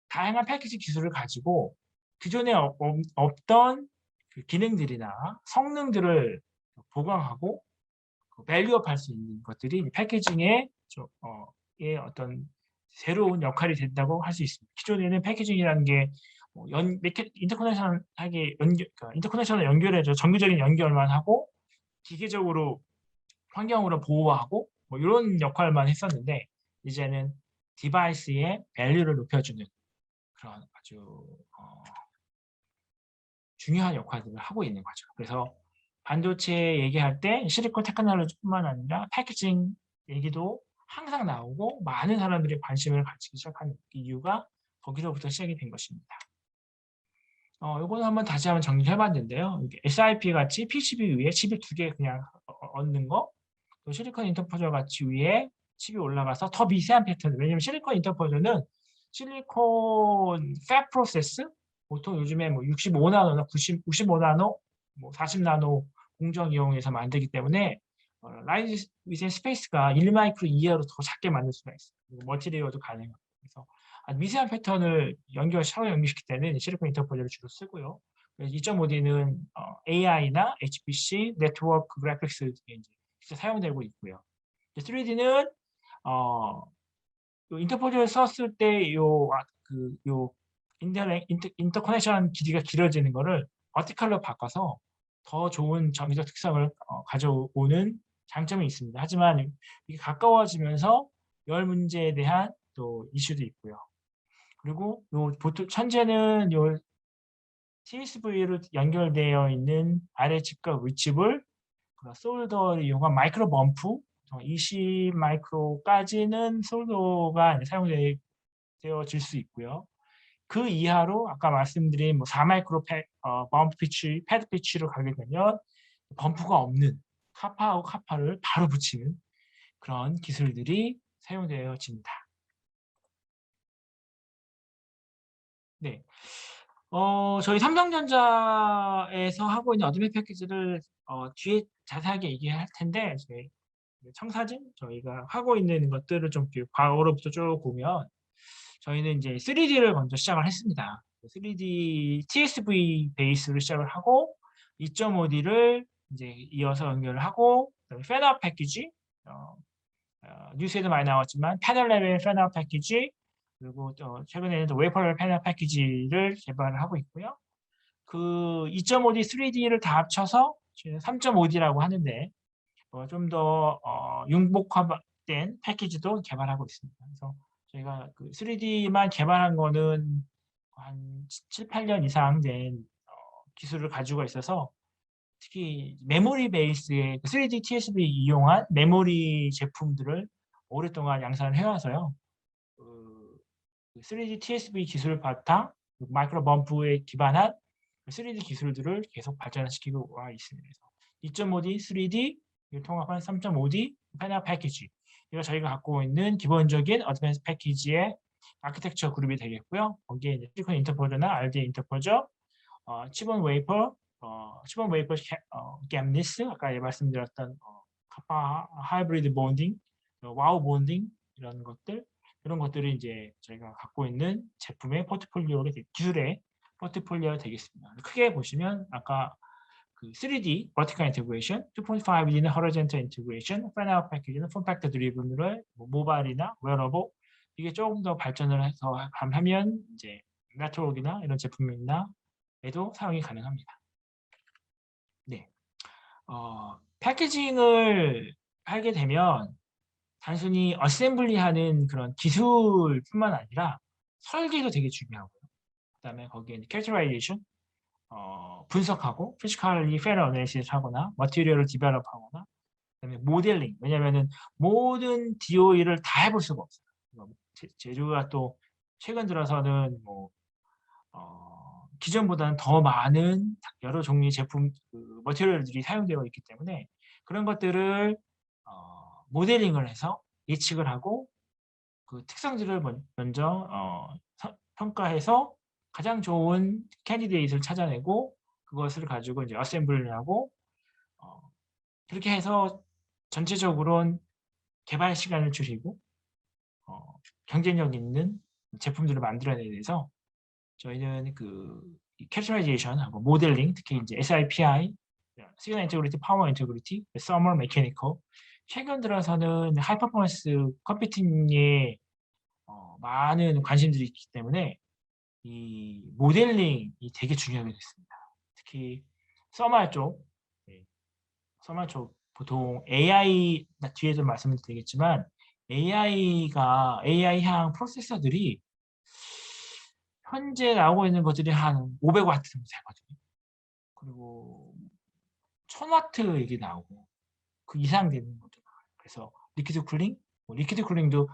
다양한 패키지 기술을 가지고 기존에 없던 그 기능들이나 성능들을 보강하고 밸류업할 수 있는 것들이 패키징의 의 어떤 새로운 역할이 된다고 할 수 있습니다. 기존에는 패키징이라는 게 인터커넥션하게 인터커넥션을 연결해서 정규적인 연결만 하고 기계적으로 환경으로 보호하고 뭐 이런 역할만 했었는데 이제는 디바이스의 밸류를 높여주는 그런 아주 중요한 역할들을 하고 있는 거죠. 그래서 반도체 얘기할 때 실리콘 테크놀로지뿐만 아니라 패키징 얘기도 항상 나오고 많은 사람들이 관심을 가지기 시작한 이유가 거기서부터 시작이 된 것입니다. 요거는 한번 다시 한번 정리해봤는데요. SiP 같이 PCB 위에 칩이 2개 그냥 얻는 거, 또 실리콘 인터포저 같이 위에 칩이 올라가서 더 미세한 패턴. 왜냐면 실리콘 인터포저는 실리콘 팹 프로세스 보통 요즘에 뭐 65나노나 95나노, 뭐 40나노 공정 이용해서 만들기 때문에 라인 위생 스페이스가 1마이크로 이하로 더 작게 만들 수가 있어요. 그리고 멀티레이어도 가능해요. 그래서 미세한 패턴을 서로 연결시킬 때는 실리콘 인터포저를 주로 쓰고요. 2.5D는 AI나 HPC, 네트워크 그래픽스 등에 이제 실제 사용되고 있고요. 3D는 인터포저를 썼을 때 인터커넥션 길이가 길어지는 거를 버티컬로 바꿔서 더 좋은 정기적 특성을 가져오는 장점이 있습니다. 하지만 이게 가까워지면서 열 문제에 대한 또 이슈도 있고요. 그리고 보통 현재는 TSV로 연결되어 있는 아래 칩과 윗칩을 솔더를 이용한 마이크로 범프 20 마이크로까지는 솔더가 사용되어질 수 있고요. 그 이하로 아까 말씀드린 뭐 4 마이크로 범프 피치, 패드 피치로 가게 되면 범프가 없는 카파하고 카파를 바로 붙이는 그런 기술들이 사용되어집니다. 네. 저희 삼성전자에서 하고 있는 어드밴스 패키지를 뒤에 자세하게 얘기할 텐데 청사진 저희가 하고 있는 것들을 좀 과거로부터 쭉 보면 저희는 이제 3D를 먼저 시작을 했습니다. 3D TSV 베이스로 시작을 하고 2.5D를 이제 이어서 연결을 하고 팬아웃 패키지 뉴스에도 많이 나왔지만 패널 레벨 팬아웃 패키지 그리고 최근에는 웨이퍼 레벨 팬아웃 패키지를 개발을 하고 있고요. 그 2.5D, 3D를 다 합쳐서 3.5D라고 하는데 좀 더 융복화된 패키지도 개발하고 있습니다. 그래서 저희가 그 3D만 개발한 거는 한 7, 8년 이상 된 기술을 가지고 있어서 특히 메모리 베이스의 3D TSV 이용한 메모리 제품들을 오랫동안 양산을 해와서요. 3D TSV 기술 바탕, 마이크로 범프에 기반한 3D 기술들을 계속 발전시키고 와 있습니다. 2.5D, 3D 통합한 3.5D 패널 패키지. 이거 저희가 갖고 있는 기본적인 어드밴스 패키지의 아키텍처 그룹이 되겠고요. 거기에 이제 실리콘 인터포저나 RDA 인터포저, 칩온 웨이퍼, 갭리스, 아까 말씀드렸던 카파 하이브리드 본딩, 와우 본딩 이런 것들 이런 것들이 이제 저희가 갖고 있는 제품의 포트폴리오를 기술의 포트폴리오가 되겠습니다. 크게 보시면 아까 그 3D vertical integration, 2.5D는 horizontal integration, fan-out package는 form factor driven을 모바일이나 웨어러블 이게 조금 더 발전을 해서 하면 이제 네트워크나 이런 제품이나 에도 사용이 가능합니다. 네, 패키징을 하게 되면 단순히 어셈블리하는 그런 기술뿐만 아니라 설계도 되게 중요하고요. 그다음에 거기에 characterization 분석하고 physically fair analysis 하거나 material을 디벨롭 하거나 그다음에 모델링. 왜냐면은 모든 DOE를 다 해볼 수가 없어요. 제조가 또 최근 들어서는 뭐 기존보다는 더 많은 여러 종류의 제품 머티리얼들이 사용되어 있기 때문에 그런 것들을 모델링을 해서 예측을 하고 그 특성들을 먼저 평가해서 가장 좋은 캔디데이트를 찾아내고 그것을 가지고 이제 어셈블을 하고 그렇게 해서 전체적으로는 개발 시간을 줄이고 경쟁력 있는 제품들을 만들어내야 돼서 저희는 그 캐릭터라이제이션하고 모델링, 특히 이제 SIPI, 시그널 인테그리티, 파워 인테그리티, 서머 메케니컬 최근 들어서는 하이 퍼포먼스 컴퓨팅에 많은 관심들이 있기 때문에 이 모델링이 되게 중요하게 됐습니다. 특히 서머 쪽, 서머 쪽 보통 AI 뒤에서 말씀을 드리겠지만 AI향 프로세서들이 현재 나오고 있는 것들이 한 500W 정도 되거든요. 그리고 1000W 이게 나오고 그 이상 되는 것도 나와요. 그래서 리퀴드 쿨링, 리퀴드 쿨링도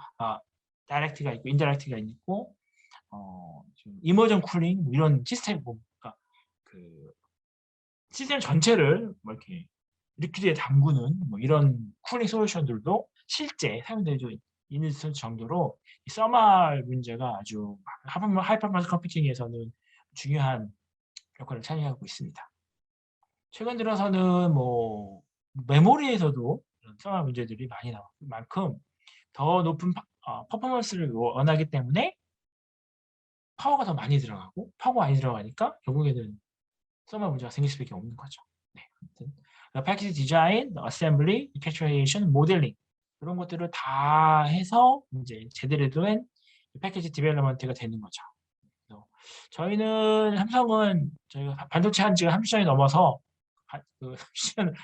다이렉트가 있고 인다이렉트가 있고 이머전 쿨링 이런 시스템 보니까 그 시스템 전체를 뭐 이렇게 리퀴드에 담그는 뭐 이런 쿨링 솔루션들도 실제 사용되고 있는 정도로 이 서멀 문제가 아주 하이퍼포먼스 컴퓨팅에서는 중요한 역할을 차지하고 있습니다. 최근 들어서는 뭐 메모리에서도 이런 서멀 문제들이 많이 나올 만큼 더 높은 퍼포먼스를 원하기 때문에 파워가 더 많이 들어가고 파워가 많이 들어가니까 결국에는 서멀 문제가 생길 수밖에 없는 거죠. 네, 아무튼 패키지 디자인, 어셈블리, 캐릭터라이제이션, 모델링 이런 것들을 다 해서 이제 제대로 된 패키지 디벨로먼트가 되는 거죠. 그래서 저희는 삼성은 저희가 반도체 한 지가 30년이 넘어서 그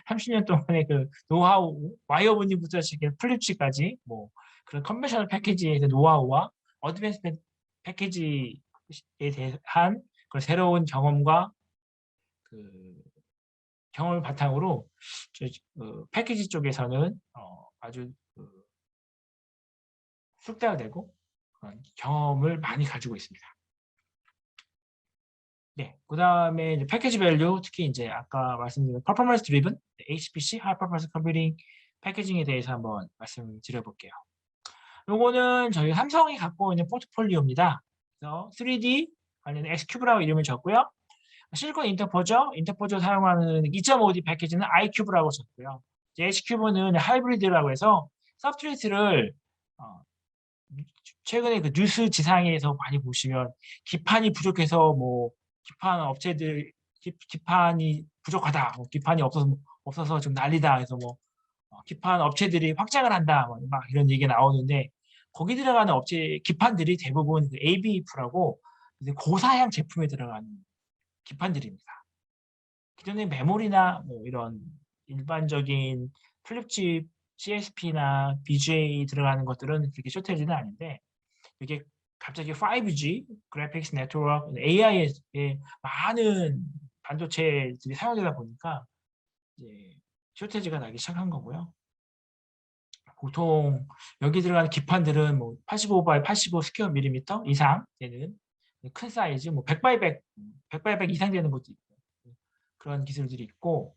30년 동안의 그 노하우, 와이어 본딩부터 시작해 플립치까지 뭐 그런 컨벤셔널 패키지의 노하우와 어드밴스 패키지에 대한 그 새로운 경험과 그 경험을 바탕으로 패키지 쪽에서는 아주 숙달되고 그런 경험을 많이 가지고 있습니다. 네, 그 다음에 패키지 밸류, 특히 이제 아까 말씀드린 퍼포먼스 드리븐, HPC, 하이 퍼포먼스 컴퓨팅 패키징에 대해서 한번 말씀드려볼게요. 요거는 저희 삼성이 갖고 있는 포트폴리오입니다. 그래서 3D 관련 X큐브라고 이름을 줬고요. 실리콘 인터포저 사용하는 2.5D 패키지는 iCube라고 줬고요. H큐브는 하이브리드라고 해서 서브스트레이트를 최근에 그 뉴스 지상에서 많이 보시면 기판이 부족해서 뭐 기판 업체들 기판이 부족하다, 뭐 기판이 없어서 좀 난리다 해서 뭐 기판 업체들이 확장을 한다, 막 이런 얘기가 나오는데 거기 들어가는 업체 기판들이 대부분 그 ABF라고 고사양 제품에 들어가는 기판들입니다. 기존의 메모리나 뭐 이런 일반적인 플립칩 CSP나 BGA 들어가는 것들은 그렇게 쇼테지는 아닌데 이게 갑자기 5G, 그래픽스 네트워크, AI에 많은 반도체들이 사용되다 보니까 이제 쇼테지가 나기 시작한 거고요. 보통 여기 들어가는 기판들은 뭐 85 x 85 스퀘어 밀리미터 이상 되는 큰 사이즈, 뭐 100 x 100 이상 되는 것도 있고 그런 기술들이 있고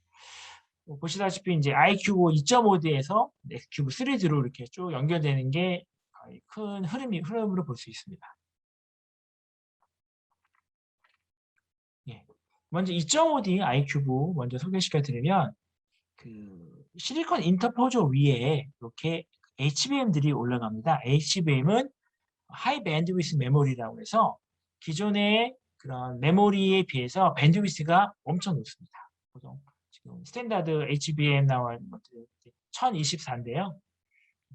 보시다시피 이제 iCube 2.5D에서 X큐브 3D로 이렇게 쭉 연결되는 게 큰 흐름으로 볼 수 있습니다. 예. 먼저 2.5D iCube 먼저 소개시켜 드리면 그 실리콘 인터포저 위에 이렇게 HBM들이 올라갑니다. HBM은 하이 밴드위스 메모리라고 해서 기존의 그런 메모리에 비해서 밴드위스가 엄청 높습니다. 보통 지금 스탠다드 HBM 나와 있는 것들 1024인데요.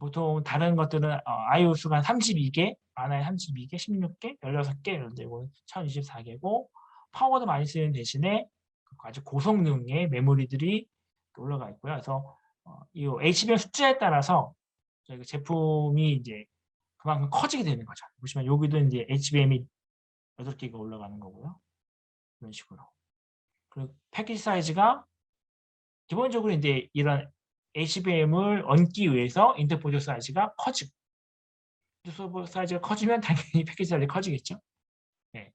보통 다른 것들은 IO 수가 한 32개, 많아야 32개, 16개, 16개 이런 데고 1024개고 파워도 많이 쓰는 대신에 아주 고성능의 메모리들이 올라가 있고요. 그래서 이 HBM 숫자에 따라서 저희가 제품이 이제 그만큼 커지게 되는 거죠. 보시면 여기도 이제 HBM이 8개가 올라가는 거고요. 이런 식으로. 그리고 패키지 사이즈가 기본적으로 이제 이런 HBM을 얹기 위해서 인터포저 사이즈가 커지고, 인터포저 사이즈가 커지면 당연히 패키지 사이즈가 커지겠죠. 네.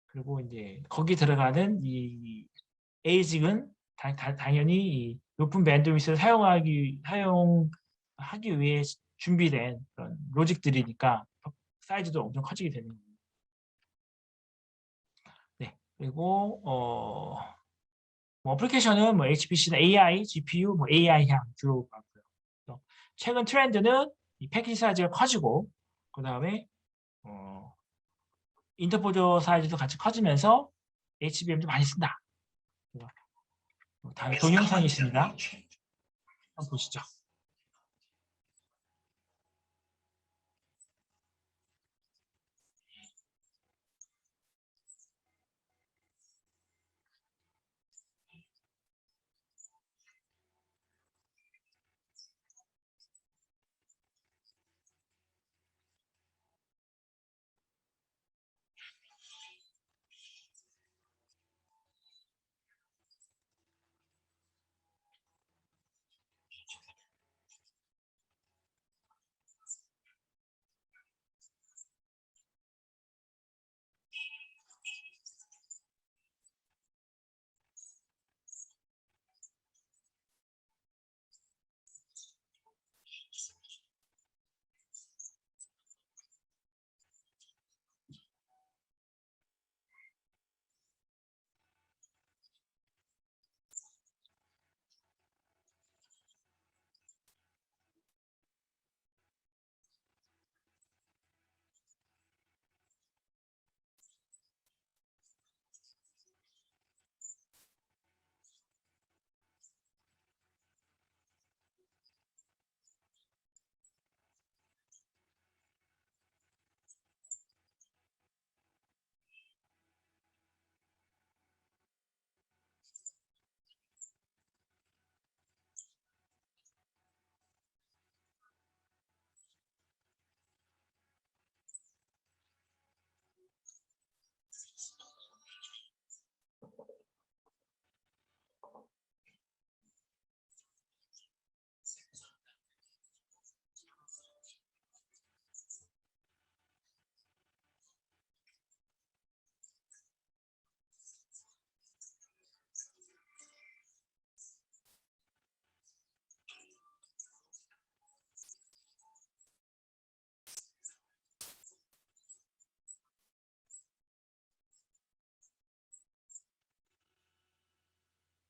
그리고 이제 거기 들어가는 이 에이징은 당연히 이 높은 밴드위스를 사용하기 위해 준비된 그런 로직들이니까 사이즈도 엄청 커지게 되는 거예요. 네. 그리고 뭐 어플리케이션은 뭐 HPC나 AI, GPU, 뭐 AI향 주로 가고요. 최근 트렌드는 이 패키지 사이즈가 커지고, 그 다음에 인터포저 사이즈도 같이 커지면서 HBM도 많이 쓴다. 다음에 동영상이 있습니다. 한번 보시죠.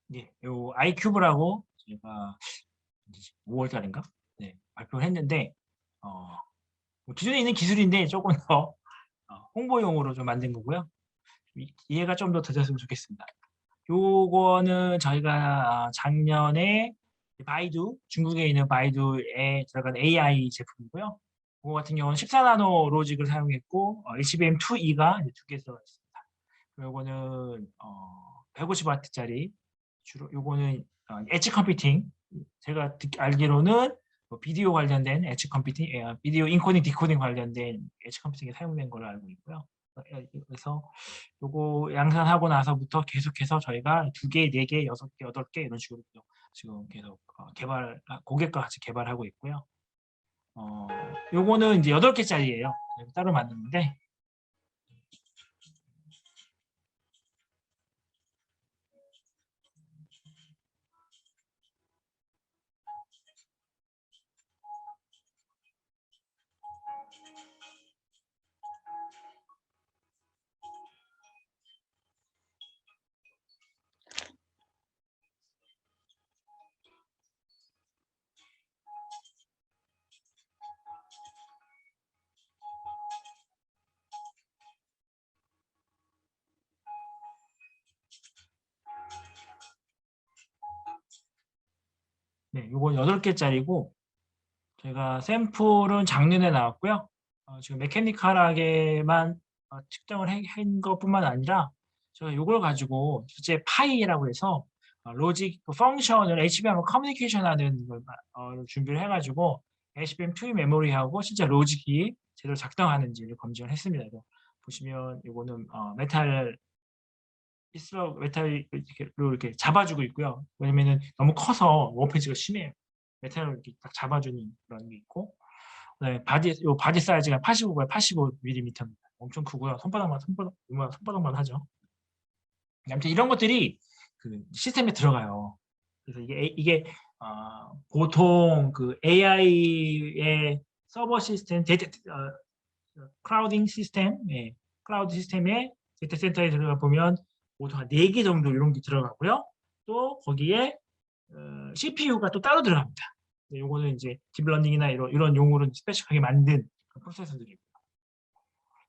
네, 요 아이큐브라고 제가 5월달인가 발표를 했는데 뭐 기존에 있는 기술인데 조금 더 홍보용으로 좀 만든 거고요. 이해가 좀 더 되셨으면 좋겠습니다. 요거는 저희가 작년에 바이두, 중국에 있는 바이두에 들어간 AI 제품이고요. 그거 같은 경우는 14나노 로직을 사용했고 HBM2E가 두 개 들어가 있습니다. 요거는 150W짜리 주로 요거는 엣지 컴퓨팅, 제가 알기로는 뭐 비디오 관련된 엣지 컴퓨팅, 비디오 인코딩 디코딩 관련된 엣지 컴퓨팅에 사용된 걸로 알고 있고요. 그래서 요거 양산하고 나서부터 계속해서 저희가 2개, 4개, 6개, 8개 이런 식으로 지금 계속 고객과 같이 개발하고 있고요. 요거는 이제 8개짜리예요. 따로 만드는데 네, 요건 8개짜리고 제가 샘플은 작년에 나왔고요. 지금 메케니컬하게만 측정을 한 것뿐만 아니라 제가 이걸 가지고 실제 파이라고 해서 로직 펑션을 HBM하고 커뮤니케이션하는 걸 준비를 해가지고 HBM2 메모리하고 실제 로직이 제대로 작동하는지를 검증을 했습니다. 보시면 이거는 메탈 피스로 메탈로 이렇게 잡아주고 있고요. 왜냐면은 너무 커서 워페지가 심해요. 메탈을 이렇게 딱 잡아주는 그런 게 있고, 그다음에 바디 사이즈가 85 by 85mm입니다. 엄청 크고요. 손바닥만 하죠. 아무튼 이런 것들이 그 시스템에 들어가요. 그래서 이게 보통 그 AI의 서버 시스템, 클라우딩 시스템, 클라우드 시스템의 데이터 센터에 들어가 보면 보통 한 4개 정도 이런 게 들어가고요. 또 거기에 CPU가 또 따로 들어갑니다. 요거는 이제 딥러닝이나 이런 용어로 스페시하게 만든 프로세서들이고.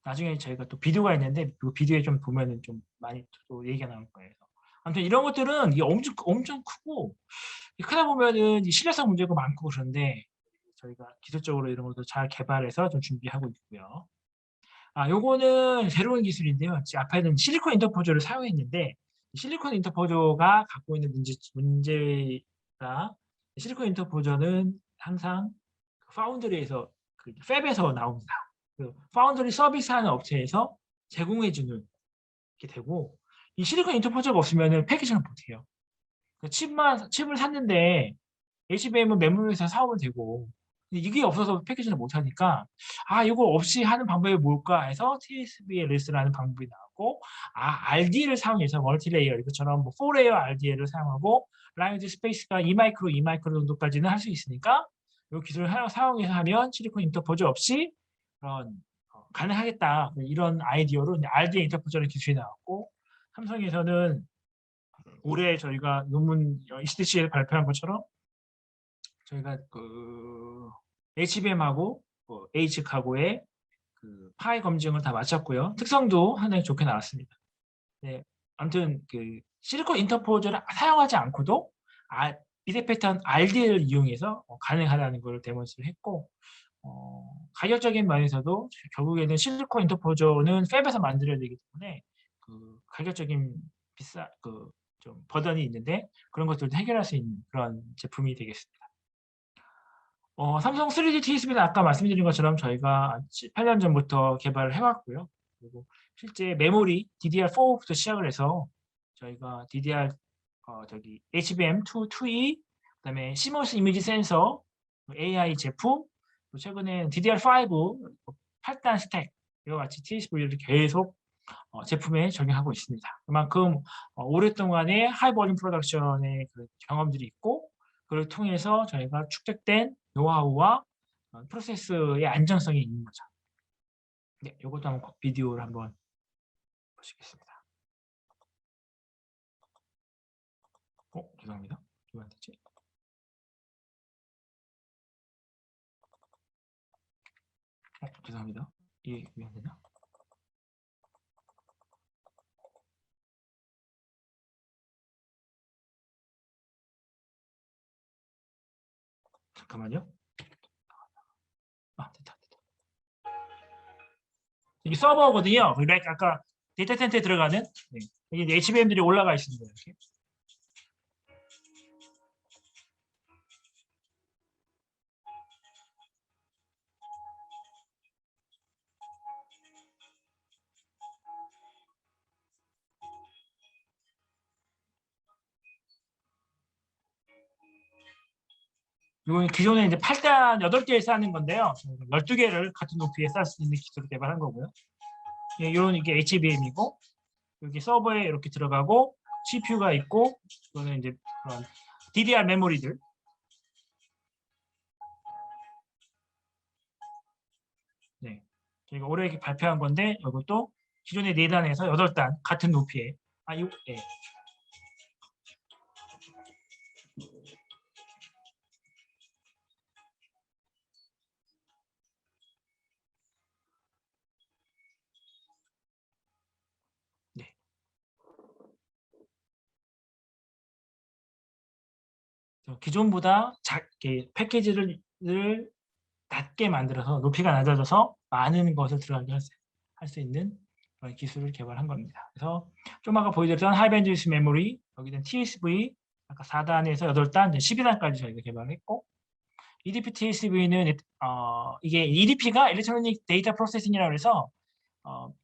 나중에 저희가 또 비디오가 있는데 그 비디오에 좀 보면은 좀 많이 또 얘기가 나올 거예요. 아무튼 이런 것들은 이게 엄청 크고 크다 보면은 신뢰성 문제가 많고 그런데 저희가 기술적으로 이런 것도 잘 개발해서 좀 준비하고 있고요. 요거는 새로운 기술인데요. 앞에는 실리콘 인터포저를 사용했는데 실리콘 인터포저가 갖고 있는 문제가 실리콘 인터포저는 항상 파운드리에서 그 팹에서 나옵니다. 그 파운드리 서비스하는 업체에서 제공해주는 게 되고 이 실리콘 인터포저가 없으면 패키징을 못해요. 칩을 샀는데 HBM은 메모리에서 사오면 되고 이게 없어서 패키징을 못하니까 이거 없이 하는 방법이 뭘까 해서 TSV의 리스라는 방법이 나왔고 RDL을 사용해서 멀티레이어 이것처럼 뭐 4레이어 RDL을 사용하고 라이언즈 스페이스가 2마이크로 정도까지는 할 수 있으니까 이 기술을 사용해서 하면 실리콘 인터포저 없이 그런 가능하겠다 이런 아이디어로 RDL 인터포저라는 기술이 나왔고 삼성에서는 올해 저희가 논문 ECDC에 발표한 것처럼 저희가 그 HBM하고 H카고의 그 파이 검증을 다 마쳤고요. 특성도 상당히 좋게 나왔습니다. 네, 아무튼 그 실리콘 인터포저를 사용하지 않고도 미래 패턴 RDL을 이용해서 가능하다는 걸 데몬스트를 했고 가격적인 면에서도 결국에는 실리콘 인터포저는 팹에서 만들어야 되기 때문에 그 가격적인 좀 버전이 있는데 그런 것들도 해결할 수 있는 그런 제품이 되겠습니다. 삼성 3D TSV는 아까 말씀드린 것처럼 저희가 8년 전부터 개발을 해왔고요. 그리고 실제 메모리 DDR4부터 시작을 해서 저희가 DDR HBM2E 그다음에 CMOS 이미지 센서 AI 제품 또 최근에 DDR5 8단 스택 이와 같이 TSV를 계속 제품에 적용하고 있습니다. 그만큼 오랫동안의 하이볼륨 프로덕션의 그 경험들이 있고 그걸 통해서 저희가 축적된 노하우와 프로세스의 안정성이 있는 거죠. 네, 이것도 한번 비디오를 한번 보시겠습니다. 죄송합니다. 왜 안 되지? 죄송합니다. 이게 왜 안 되나? 잠깐만요. 됐다. 이게 서버거든요. 아까 데이터 센터에 들어가는 여기 HBM들이 올라가 있습니다. 이렇게. 이건 기존에 이제 8단 8개를 쌓는 건데요. 12개를 같은 높이에 쌓을 수 있는 기술을 개발한 거고요. 이런 이게 HBM이고 여기 서버에 이렇게 들어가고 CPU가 있고 이거는 이제 그런 DDR 메모리들. 네. 저희가 올해 발표한 건데 이것도 기존의 4단에서 8단 같은 높이에 예. 네. 기존보다 작게 패키지를 낮게 만들어서 높이가 낮아져서 많은 것을 들어가게 할 수 있는 그런 기술을 개발한 겁니다. 그래서 좀 아까 보여드렸던 하이밴드위스 메모리, 여기는 TSV, 아까 4단에서 8단, 12단까지 저희가 개발했고 EDP TSV는 이게 EDP가 일렉트로닉 데이터 프로세싱이라고 해서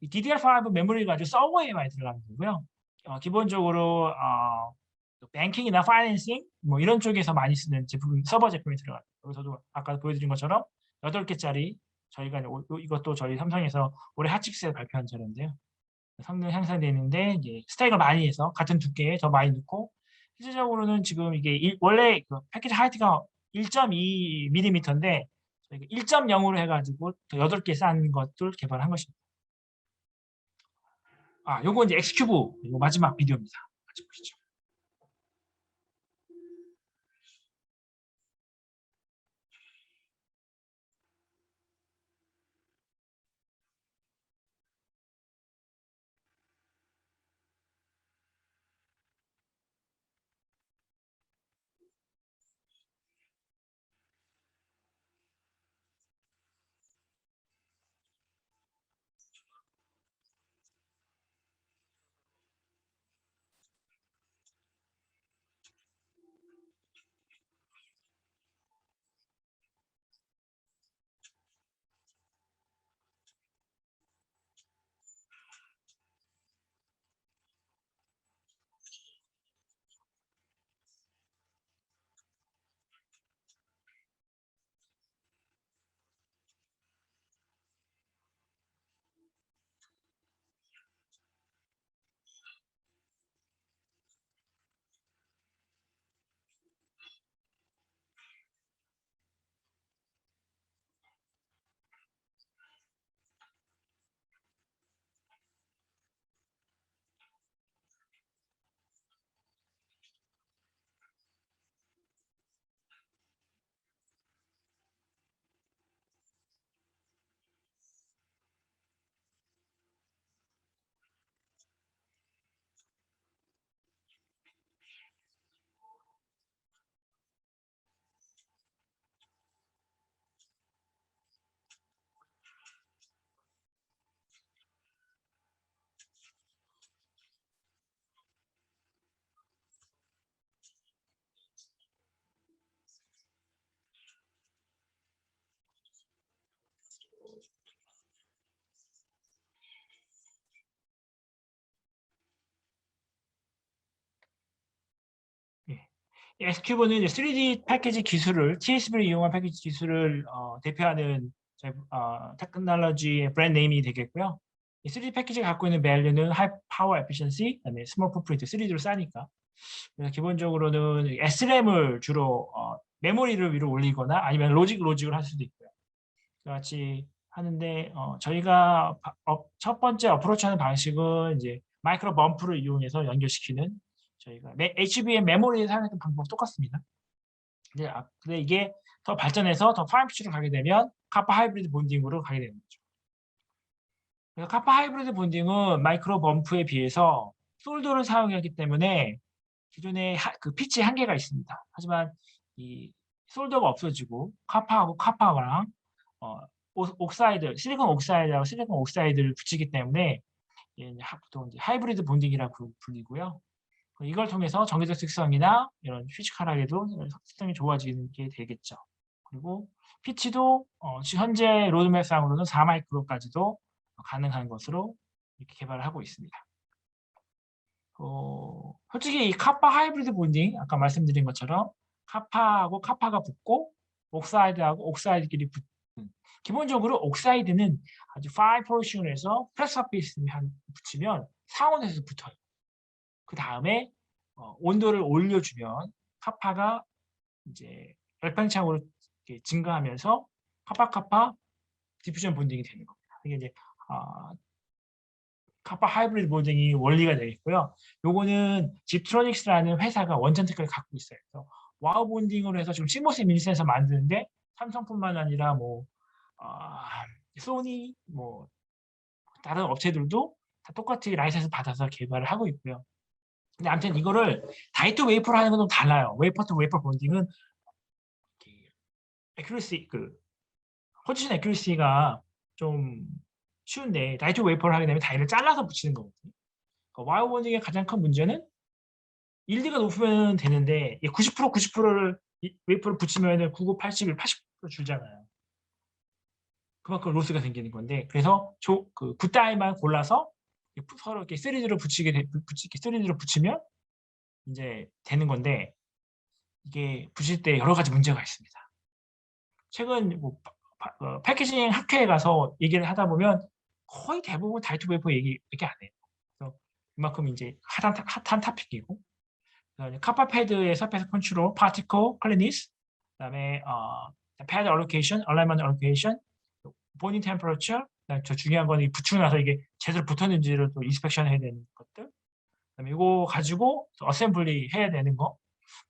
이 DDR5 메모리가 아주 서버에 많이 들어가는 거고요. 기본적으로 뱅킹이나 파이낸싱 뭐 이런 쪽에서 많이 쓰는 제품, 서버 제품이 들어가요. 여기서도 아까 보여드린 것처럼 8개짜리 저희가 이것도 저희 삼성에서 올해 핫6에 발표한 자료인데요. 성능 향상되어 있는데 이제 스택을 많이 해서 같은 두께에 더 많이 넣고, 실질적으로는 지금 이게 원래 그 패키지 하이트가 1.2mm인데 저희가 1.0으로 해가지고 더 8개 쌓는 것들 개발한 것입니다. 요거 이제 엑스큐브 이거 마지막 비디오입니다. 같이 보시죠. 엑스큐브는 이제 3D 패키지 기술을, TSV를 이용한 패키지 기술을 대표하는 테크놀로지의 브랜드 네임이 되겠고요. 이 3D 패키지가 갖고 있는 밸류는 하이 파워 에피션시, 그다음에 스몰 풋프린트, 3D로 싸니까. 그래서 기본적으로는 SRAM을 주로 메모리를 위로 올리거나 아니면 로직을 할 수도 있고요. 같이 하는데 저희가 첫 번째 어프로치하는 방식은 이제 마이크로 범프를 이용해서 연결시키는, 저희가 HBM 메모리에 사용했던 방법 똑같습니다. 근데 이게 더 발전해서 더 파인 피치로 가게 되면 카파 하이브리드 본딩으로 가게 되는 거죠. 그래서 카파 하이브리드 본딩은 마이크로 범프에 비해서 솔더를 사용하기 때문에 기존에 그 피치에 한계가 있습니다. 하지만 이 솔더가 없어지고 카파하고 카파랑 옥사이드, 실리콘 옥사이드하고 실리콘 옥사이드를 붙이기 때문에 보통 이제 하이브리드 본딩이라고 불리고요. 이걸 통해서 전기적 특성이나 이런 피지컬하게도 특성이 좋아지는 게 되겠죠. 그리고 피치도 현재 로드맵상으로는 4마이크로까지도 가능한 것으로 이렇게 개발을 하고 있습니다. 솔직히 이 카파 하이브리드 본딩, 아까 말씀드린 것처럼 카파하고 카파가 붙고 옥사이드하고 옥사이드끼리 붙는, 기본적으로 옥사이드는 아주 파인 폴리싱을 해서 프레스 서페이스에 붙이면 상온에서 붙어요. 그 다음에 온도를 올려주면 카파가 이제 열팽창으로 증가하면서 카파 디퓨전 본딩이 되는 겁니다. 이게 이제 카파 하이브리드 본딩이 원리가 되겠고요. 요거는 집트로닉스라는 회사가 원천 테크를 갖고 있어요. 그래서 와우 본딩으로 해서 지금 시모스 밀센서 만드는데 삼성뿐만 아니라 뭐 소니, 뭐 다른 업체들도 다 똑같이 라이센스 받아서 개발을 하고 있고요. 근데 아무튼 이거를 다이 투 웨이퍼로 하는 건 좀 달라요. 웨이퍼 투 웨이퍼 본딩은 애큐러시, 포지션 애큐러시가 좀 쉬운데 다이 투 웨이퍼를 하게 되면 다이를 잘라서 붙이는 거거든요. 와이어 본딩의 가장 큰 문제는 일드가 높으면 되는데 90%를 웨이퍼를 붙이면 99, 81, 80% 줄잖아요. 그만큼 로스가 생기는 건데 그래서 그 굿다이만 골라서 서로 이렇게 3D로 붙이면 이제 되는 건데 이게 붙일 때 여러 가지 문제가 있습니다. 최근 뭐 패키징 학회에 가서 얘기를 하다 보면 거의 대부분 다이투베이퍼 얘기밖에 안 해요. 그래서 그만큼 이제 핫한 토픽이고 카파 패드의 서페이스 컨트롤, 파티클 클리니스, 그다음에 패드 알로케이션, 얼라이먼트 알로케이션, 보닝 템퍼러처, 저 중요한 건 붙이고 나서 이게 제대로 붙었는지를 또 인스펙션 해야 되는 것들, 그다음에 이거 가지고 어셈블리 해야 되는 거,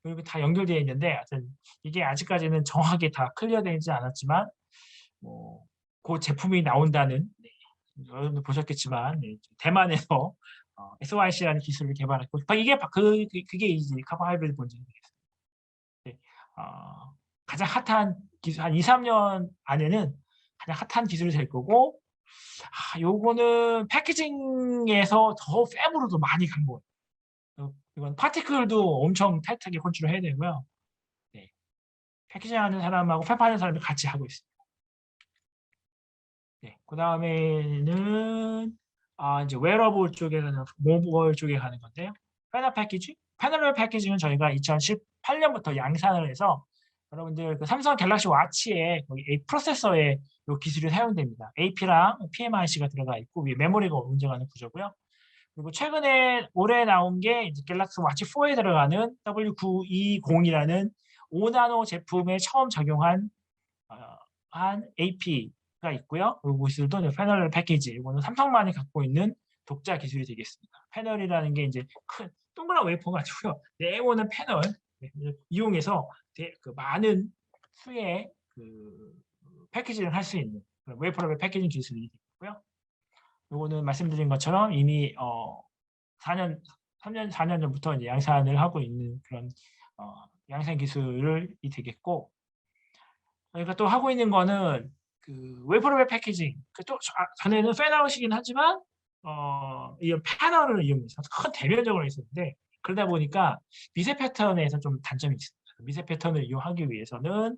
그리고 다 연결되어 있는데 하여튼 이게 아직까지는 정확하게 다 클리어되지 않았지만 그 제품이 나온다는 여러분도 보셨겠지만 대만에서 SYC라는 기술을 개발했고 이게 그게 이제 카본 하이브리드 본질이 되겠습니다. 가장 핫한 기술 한 2, 3년 안에는 가장 핫한 기술이 될 거고 요거는 패키징에서 더 팹으로도 많이 간 거예요. 이건 파티클도 엄청 타이트하게 컨트롤 해야 되고요. 네. 패키징하는 사람하고 팹하는 사람이 같이 하고 있습니다. 네. 그 다음에는 이제 웨어러블 쪽에 가는 모바일 쪽에 가는 건데요. 패널 패키징? 패널 패키징은 저희가 2018년부터 양산을 해서 여러분들 그 삼성 갤럭시 와치에 거기 프로세서에 이 기술이 사용됩니다. AP랑 PMIC가 들어가 있고 위에 메모리가 운영하는 구조고요. 그리고 최근에 올해 나온 게 이제 갤럭시 와치 4에 들어가는 W920이라는 5나노 제품에 처음 적용한 한 AP가 있고요. 그리고 기술도 패널 패키지. 이거는 삼성만이 갖고 있는 독자 기술이 되겠습니다. 패널이라는 게 이제 큰 동그란 웨이퍼 가지고요. 네모는 패널 이용해서 그 많은 수의 그 패키징을 할 수 있는 웨이퍼 패키징 기술이 있고요. 요거는 말씀드린 것처럼 이미 3년 전부터 이제 양산을 하고 있는 그런 양산 기술이 되겠고, 저희가 또 하고 있는 거는 그 웨이퍼 패키징. 또 전에는 팬아웃이긴 하지만 이 패널을 이용해서 큰 대면적으로 있었는데 그러다 보니까 미세 패턴에서 좀 단점이 있습니다. 미세 패턴을 이용하기 위해서는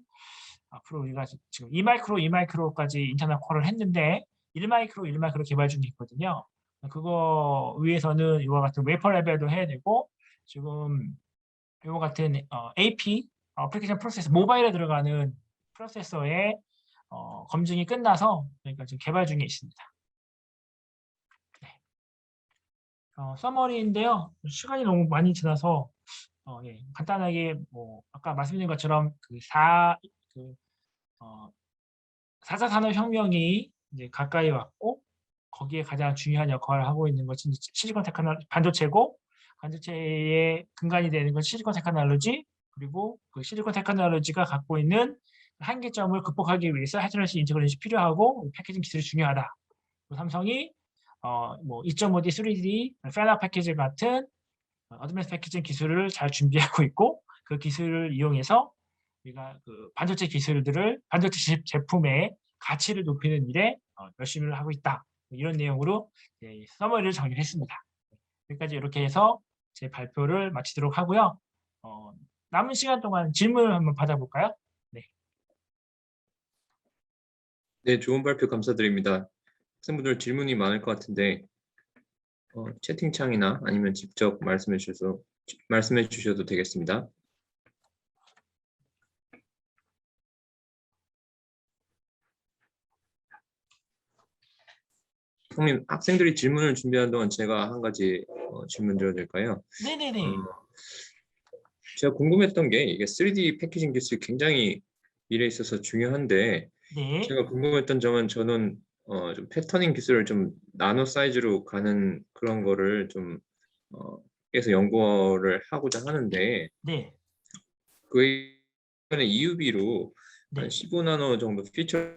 앞으로 우리가 지금 2마이크로까지 인터널 콜을 했는데 1마이크로 개발 중에 있거든요. 그거 위해서는 이와 같은 웨이퍼 레벨도 해야 되고 지금 이와 같은 AP 어플리케이션 프로세서 모바일에 들어가는 프로세서의 검증이 끝나서 저희가 지금 개발 중에 있습니다. 네. 서머리인데요. 시간이 너무 많이 지나서 예, 간단하게 아까 말씀드린 것처럼 그 4차 산업혁명이 이제 가까이 왔고 거기에 가장 중요한 역할을 하고 있는 것이 실리콘 테크놀로지 반도체고 반도체의 근간이 되는 건 실리콘 테크놀로지 그리고 그 실리콘 테크놀로지가 갖고 있는 한계점을 극복하기 위해서 헤테로니스 인테그레이션이 필요하고 패키징 기술이 중요하다. 삼성이 2.5D, 3D, 팬업 패키징 같은 어드밴스 패키징 기술을 잘 준비하고 있고 그 기술을 이용해서 우리가 그 반도체 기술들을 반도체 제품의 가치를 높이는 일에 열심히 하고 있다. 이런 내용으로 서머리를 정리했습니다. 여기까지 이렇게 해서 제 발표를 마치도록 하고요. 남은 시간 동안 질문을 한번 받아볼까요? 네. 네, 좋은 발표 감사드립니다. 학생분들 질문이 많을 것 같은데 채팅창이나 아니면 직접 말씀해 주셔도 되겠습니다. 형님, 학생들이 질문을 준비하는 동안 제가 한 가지 질문 드려도 될까요? 네네네. 제가 궁금했던 게 이게 3D 패키징 기술이 굉장히 미래에 있어서 중요한데 네. 제가 궁금했던 점은 저는 좀 패터닝 기술을 좀 나노 사이즈로 가는 그런 거를 좀 해서 연구를 하고자 하는데 네. 그 EUV로 한 네. 15나노 정도 피처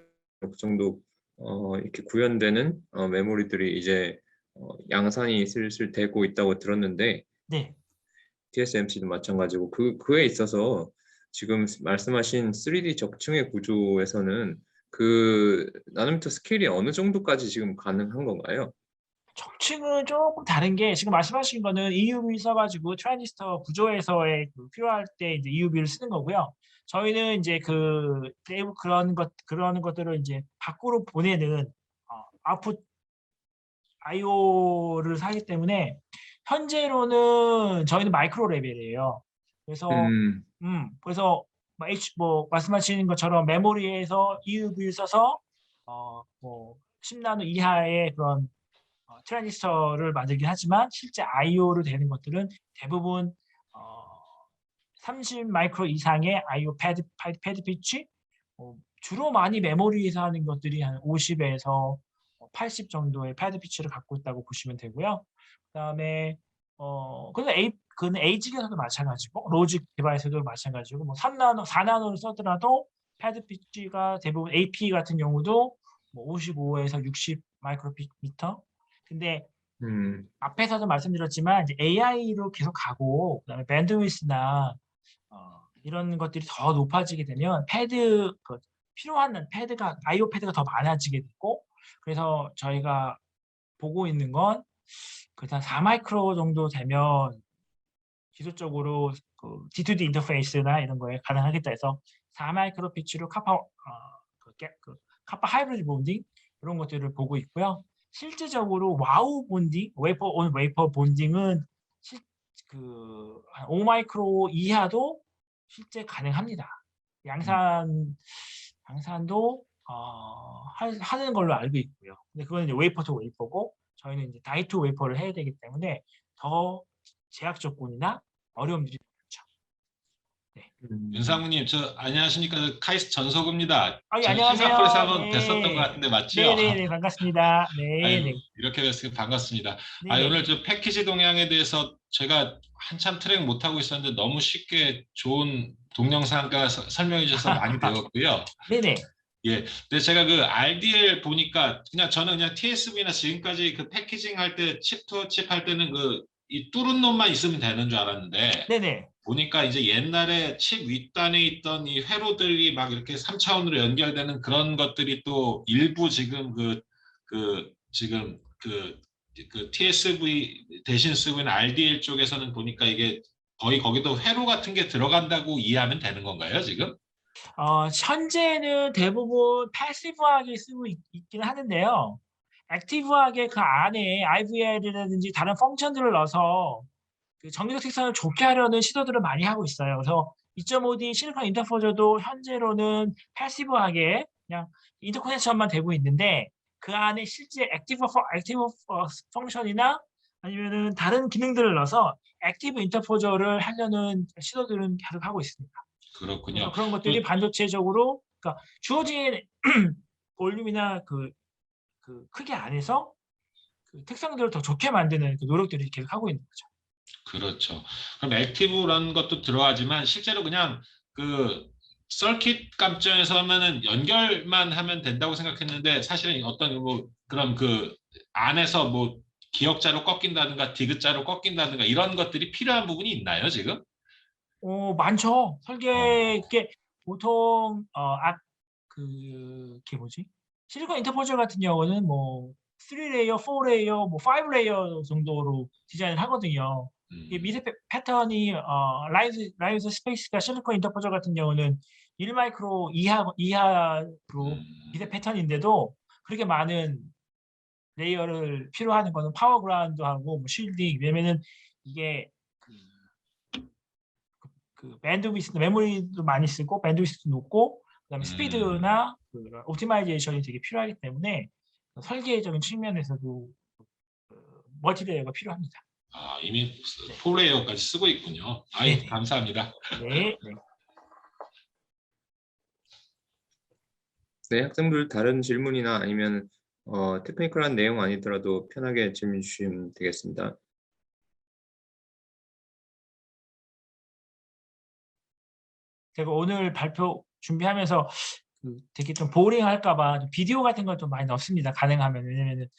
정도 이렇게 구현되는 메모리들이 이제 양산이 슬슬 되고 있다고 들었는데 네. TSMC도 마찬가지고 그에 있어서 지금 말씀하신 3D 적층의 구조에서는 그 나노미터 스케일이 어느 정도까지 지금 가능한 건가요? 적층은 조금 다른 게 지금 말씀하신 거는 EUV 써가지고 트랜지스터 구조에서의 필요할 때 이제 EUV를 쓰는 거고요. 저희는 이제 그 내부 그런 것들을 이제 밖으로 보내는 아웃풋 I/O를 하기 때문에 현재로는 저희는 마이크로 레벨이에요. 그래서 그래서 뭐 말씀하시는 것처럼 메모리에서 EUV를 써서 뭐 10나노 이하의 그런 트랜지스터를 만들긴 하지만 실제 I/O로 되는 것들은 대부분 30 마이크로 이상의 I/O 패드 피치, 주로 많이 메모리에서 하는 것들이 한 50에서 80 정도의 패드 피치를 갖고 있다고 보시면 되고요. 그다음에 그는 에이직에서도 마찬가지고 로직 디바이스도 마찬가지고 뭐 3나노, 4나노를 쓰더라도 패드 피치가 대부분 AP 같은 경우도 뭐 55에서 60 마이크로미터. 근데 앞에서도 말씀드렸지만 이제 AI로 계속 가고 그다음에 밴드위스나 이런 것들이 더 높아지게 되면 필요한 패드가 I/O 패드가 더 많아지게 되고 그래서 저희가 보고 있는 건 그한 4마이크로 정도 되면 기술적으로 그 D2D 인터페이스나 이런 거에 가능하겠다 해서 4마이크로 피치로 카파 하이브리드 본딩 이런 것들을 보고 있고요. 실제적으로 와우 본딩, 웨이퍼 온 웨이퍼 본딩은 한 5마이크로 이하도 실제 가능합니다. 양산도 하는 걸로 알고 있고요. 근데 그거는 이제 웨이퍼 투 웨이퍼고 저희는 이제 다이 투 웨이퍼를 해야 되기 때문에 더 제약 조건이나 어려움들이 많죠. 네. 윤상무님, 안녕하십니까? 카이스트 전소구입니다. 예, 전 안녕하세요. 싱가포르에서 한번 네. 뵀었던 것 같은데 맞죠? 네네네, 반갑습니다. 아유, 네. 이렇게 뵈서 반갑습니다. 네네. 오늘 패키지 동향에 대해서 제가 한참 트랙 못하고 있었는데 너무 쉽게 좋은 동영상과 설명해 주셔서 많이 배웠고요. 네네. 예, 근데 제가 그 RDL 보니까 저는 그냥 TSV나 지금까지 그 패키징 할 때 칩 투 칩 할 때는 이 뚫은 놈만 있으면 되는 줄 알았는데 네네. 보니까 이제 옛날에 칩 윗단에 있던 이 회로들이 막 이렇게 3차원으로 연결되는 그런 것들이 또 일부 지금 지금 TSV 대신 쓰고 있는 RDL 쪽에서는 보니까 이게 거의 거기도 회로 같은 게 들어간다고 이해하면 되는 건가요, 지금? 현재는 대부분 패시브하게 쓰고 있긴 하는데요. 액티브하게 그 안에 IVR이라든지 다른 펑션들을 넣어서 그 정기적 색상을 좋게 하려는 시도들을 많이 하고 있어요. 그래서 2.5D 실리콘 인터포저도 현재로는 패시브하게 그냥 인터커넥션만 되고 있는데 그 안에 실제 액티브 펑션이나 아니면은 다른 기능들을 넣어서 액티브 인터포저를 하려는 시도들은 계속 하고 있습니다. 그렇군요. 그런 것들이 반도체적으로 그러니까 주어진 볼륨이나 그 크기 안에서 그 특성들을 더 좋게 만드는 그 노력들을 계속 하고 있는 거죠. 그렇죠. 그럼 액티브라는 것도 들어가지만 실제로 그냥 그 서킷 감점에서 하면은 연결만 하면 된다고 생각했는데 사실은 어떤 그럼 그 안에서 뭐 기역자로 꺾인다든가 디귿자로 꺾인다든가 이런 것들이 필요한 부분이 있나요, 지금? 많죠. 이게 보통 그게 뭐지? 실리콘 인터포저 같은 경우는 뭐 3레이어, 4레이어, 뭐 5레이어 정도로 디자인을 하거든요. 이 미세 패턴이 라이즈 스페이스가 실리콘 인터포저 같은 경우는 1마이크로 이하로 미세 패턴인데도 그렇게 많은 레이어를 필요하는 거는 파워 그라운드하고 뭐 쉴딩 왜냐면은 이게 그 밴드위스 메모리도 많이 쓰고 밴드위스도 높고 그다음에 스피드나 옵티마이제이션이 되게 필요하기 때문에 설계적인 측면에서도 멀티레이어가 필요합니다. 이미 4레이어까지 쓰고 있군요. 네네. 감사합니다. 네. 네, 학생들 다른 질문이나 아니면 테크니컬한 내용 아니더라도 편하게 질문 주시면 되겠습니다. 제가 오늘 발표 준비하면서 되게 좀 보링 할까봐 비디오 같은 걸 좀 많이 넣습니다. 가능하면. 왜냐면은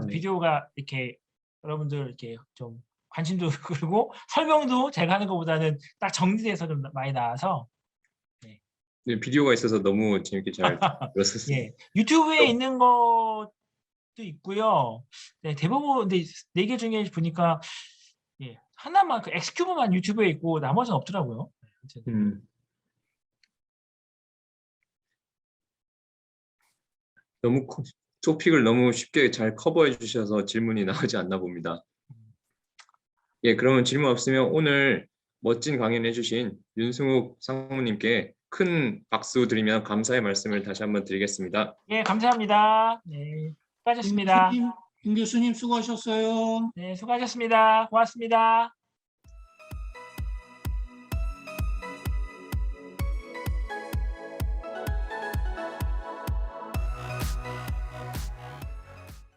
비디오가 이렇게 여러분들 이렇게 좀 관심도 그리고 설명도 제가 하는 것보다는 딱 정리돼서 좀 많이 나와서. 네, 비디오가 있어서 너무 재밌게 잘 들었었습니다. 예, 유튜브에 있는 것도 있고요. 네, 대부분 근데 4개 중에 보니까 하나만 그 엑스큐브만 유튜브에 있고 나머지는 없더라고요. 너무 토픽을 너무 쉽게 잘 커버해 주셔서 질문이 나오지 않나 봅니다. 예, 그러면 질문 없으면 오늘 멋진 강연 해주신 윤승욱 상무님께 큰 박수 드리며 감사의 말씀을 다시 한번 드리겠습니다. 예, 감사합니다. 네, 수고하셨습니다. 윤 교수님 수고하셨어요. 네, 수고하셨습니다. 고맙습니다.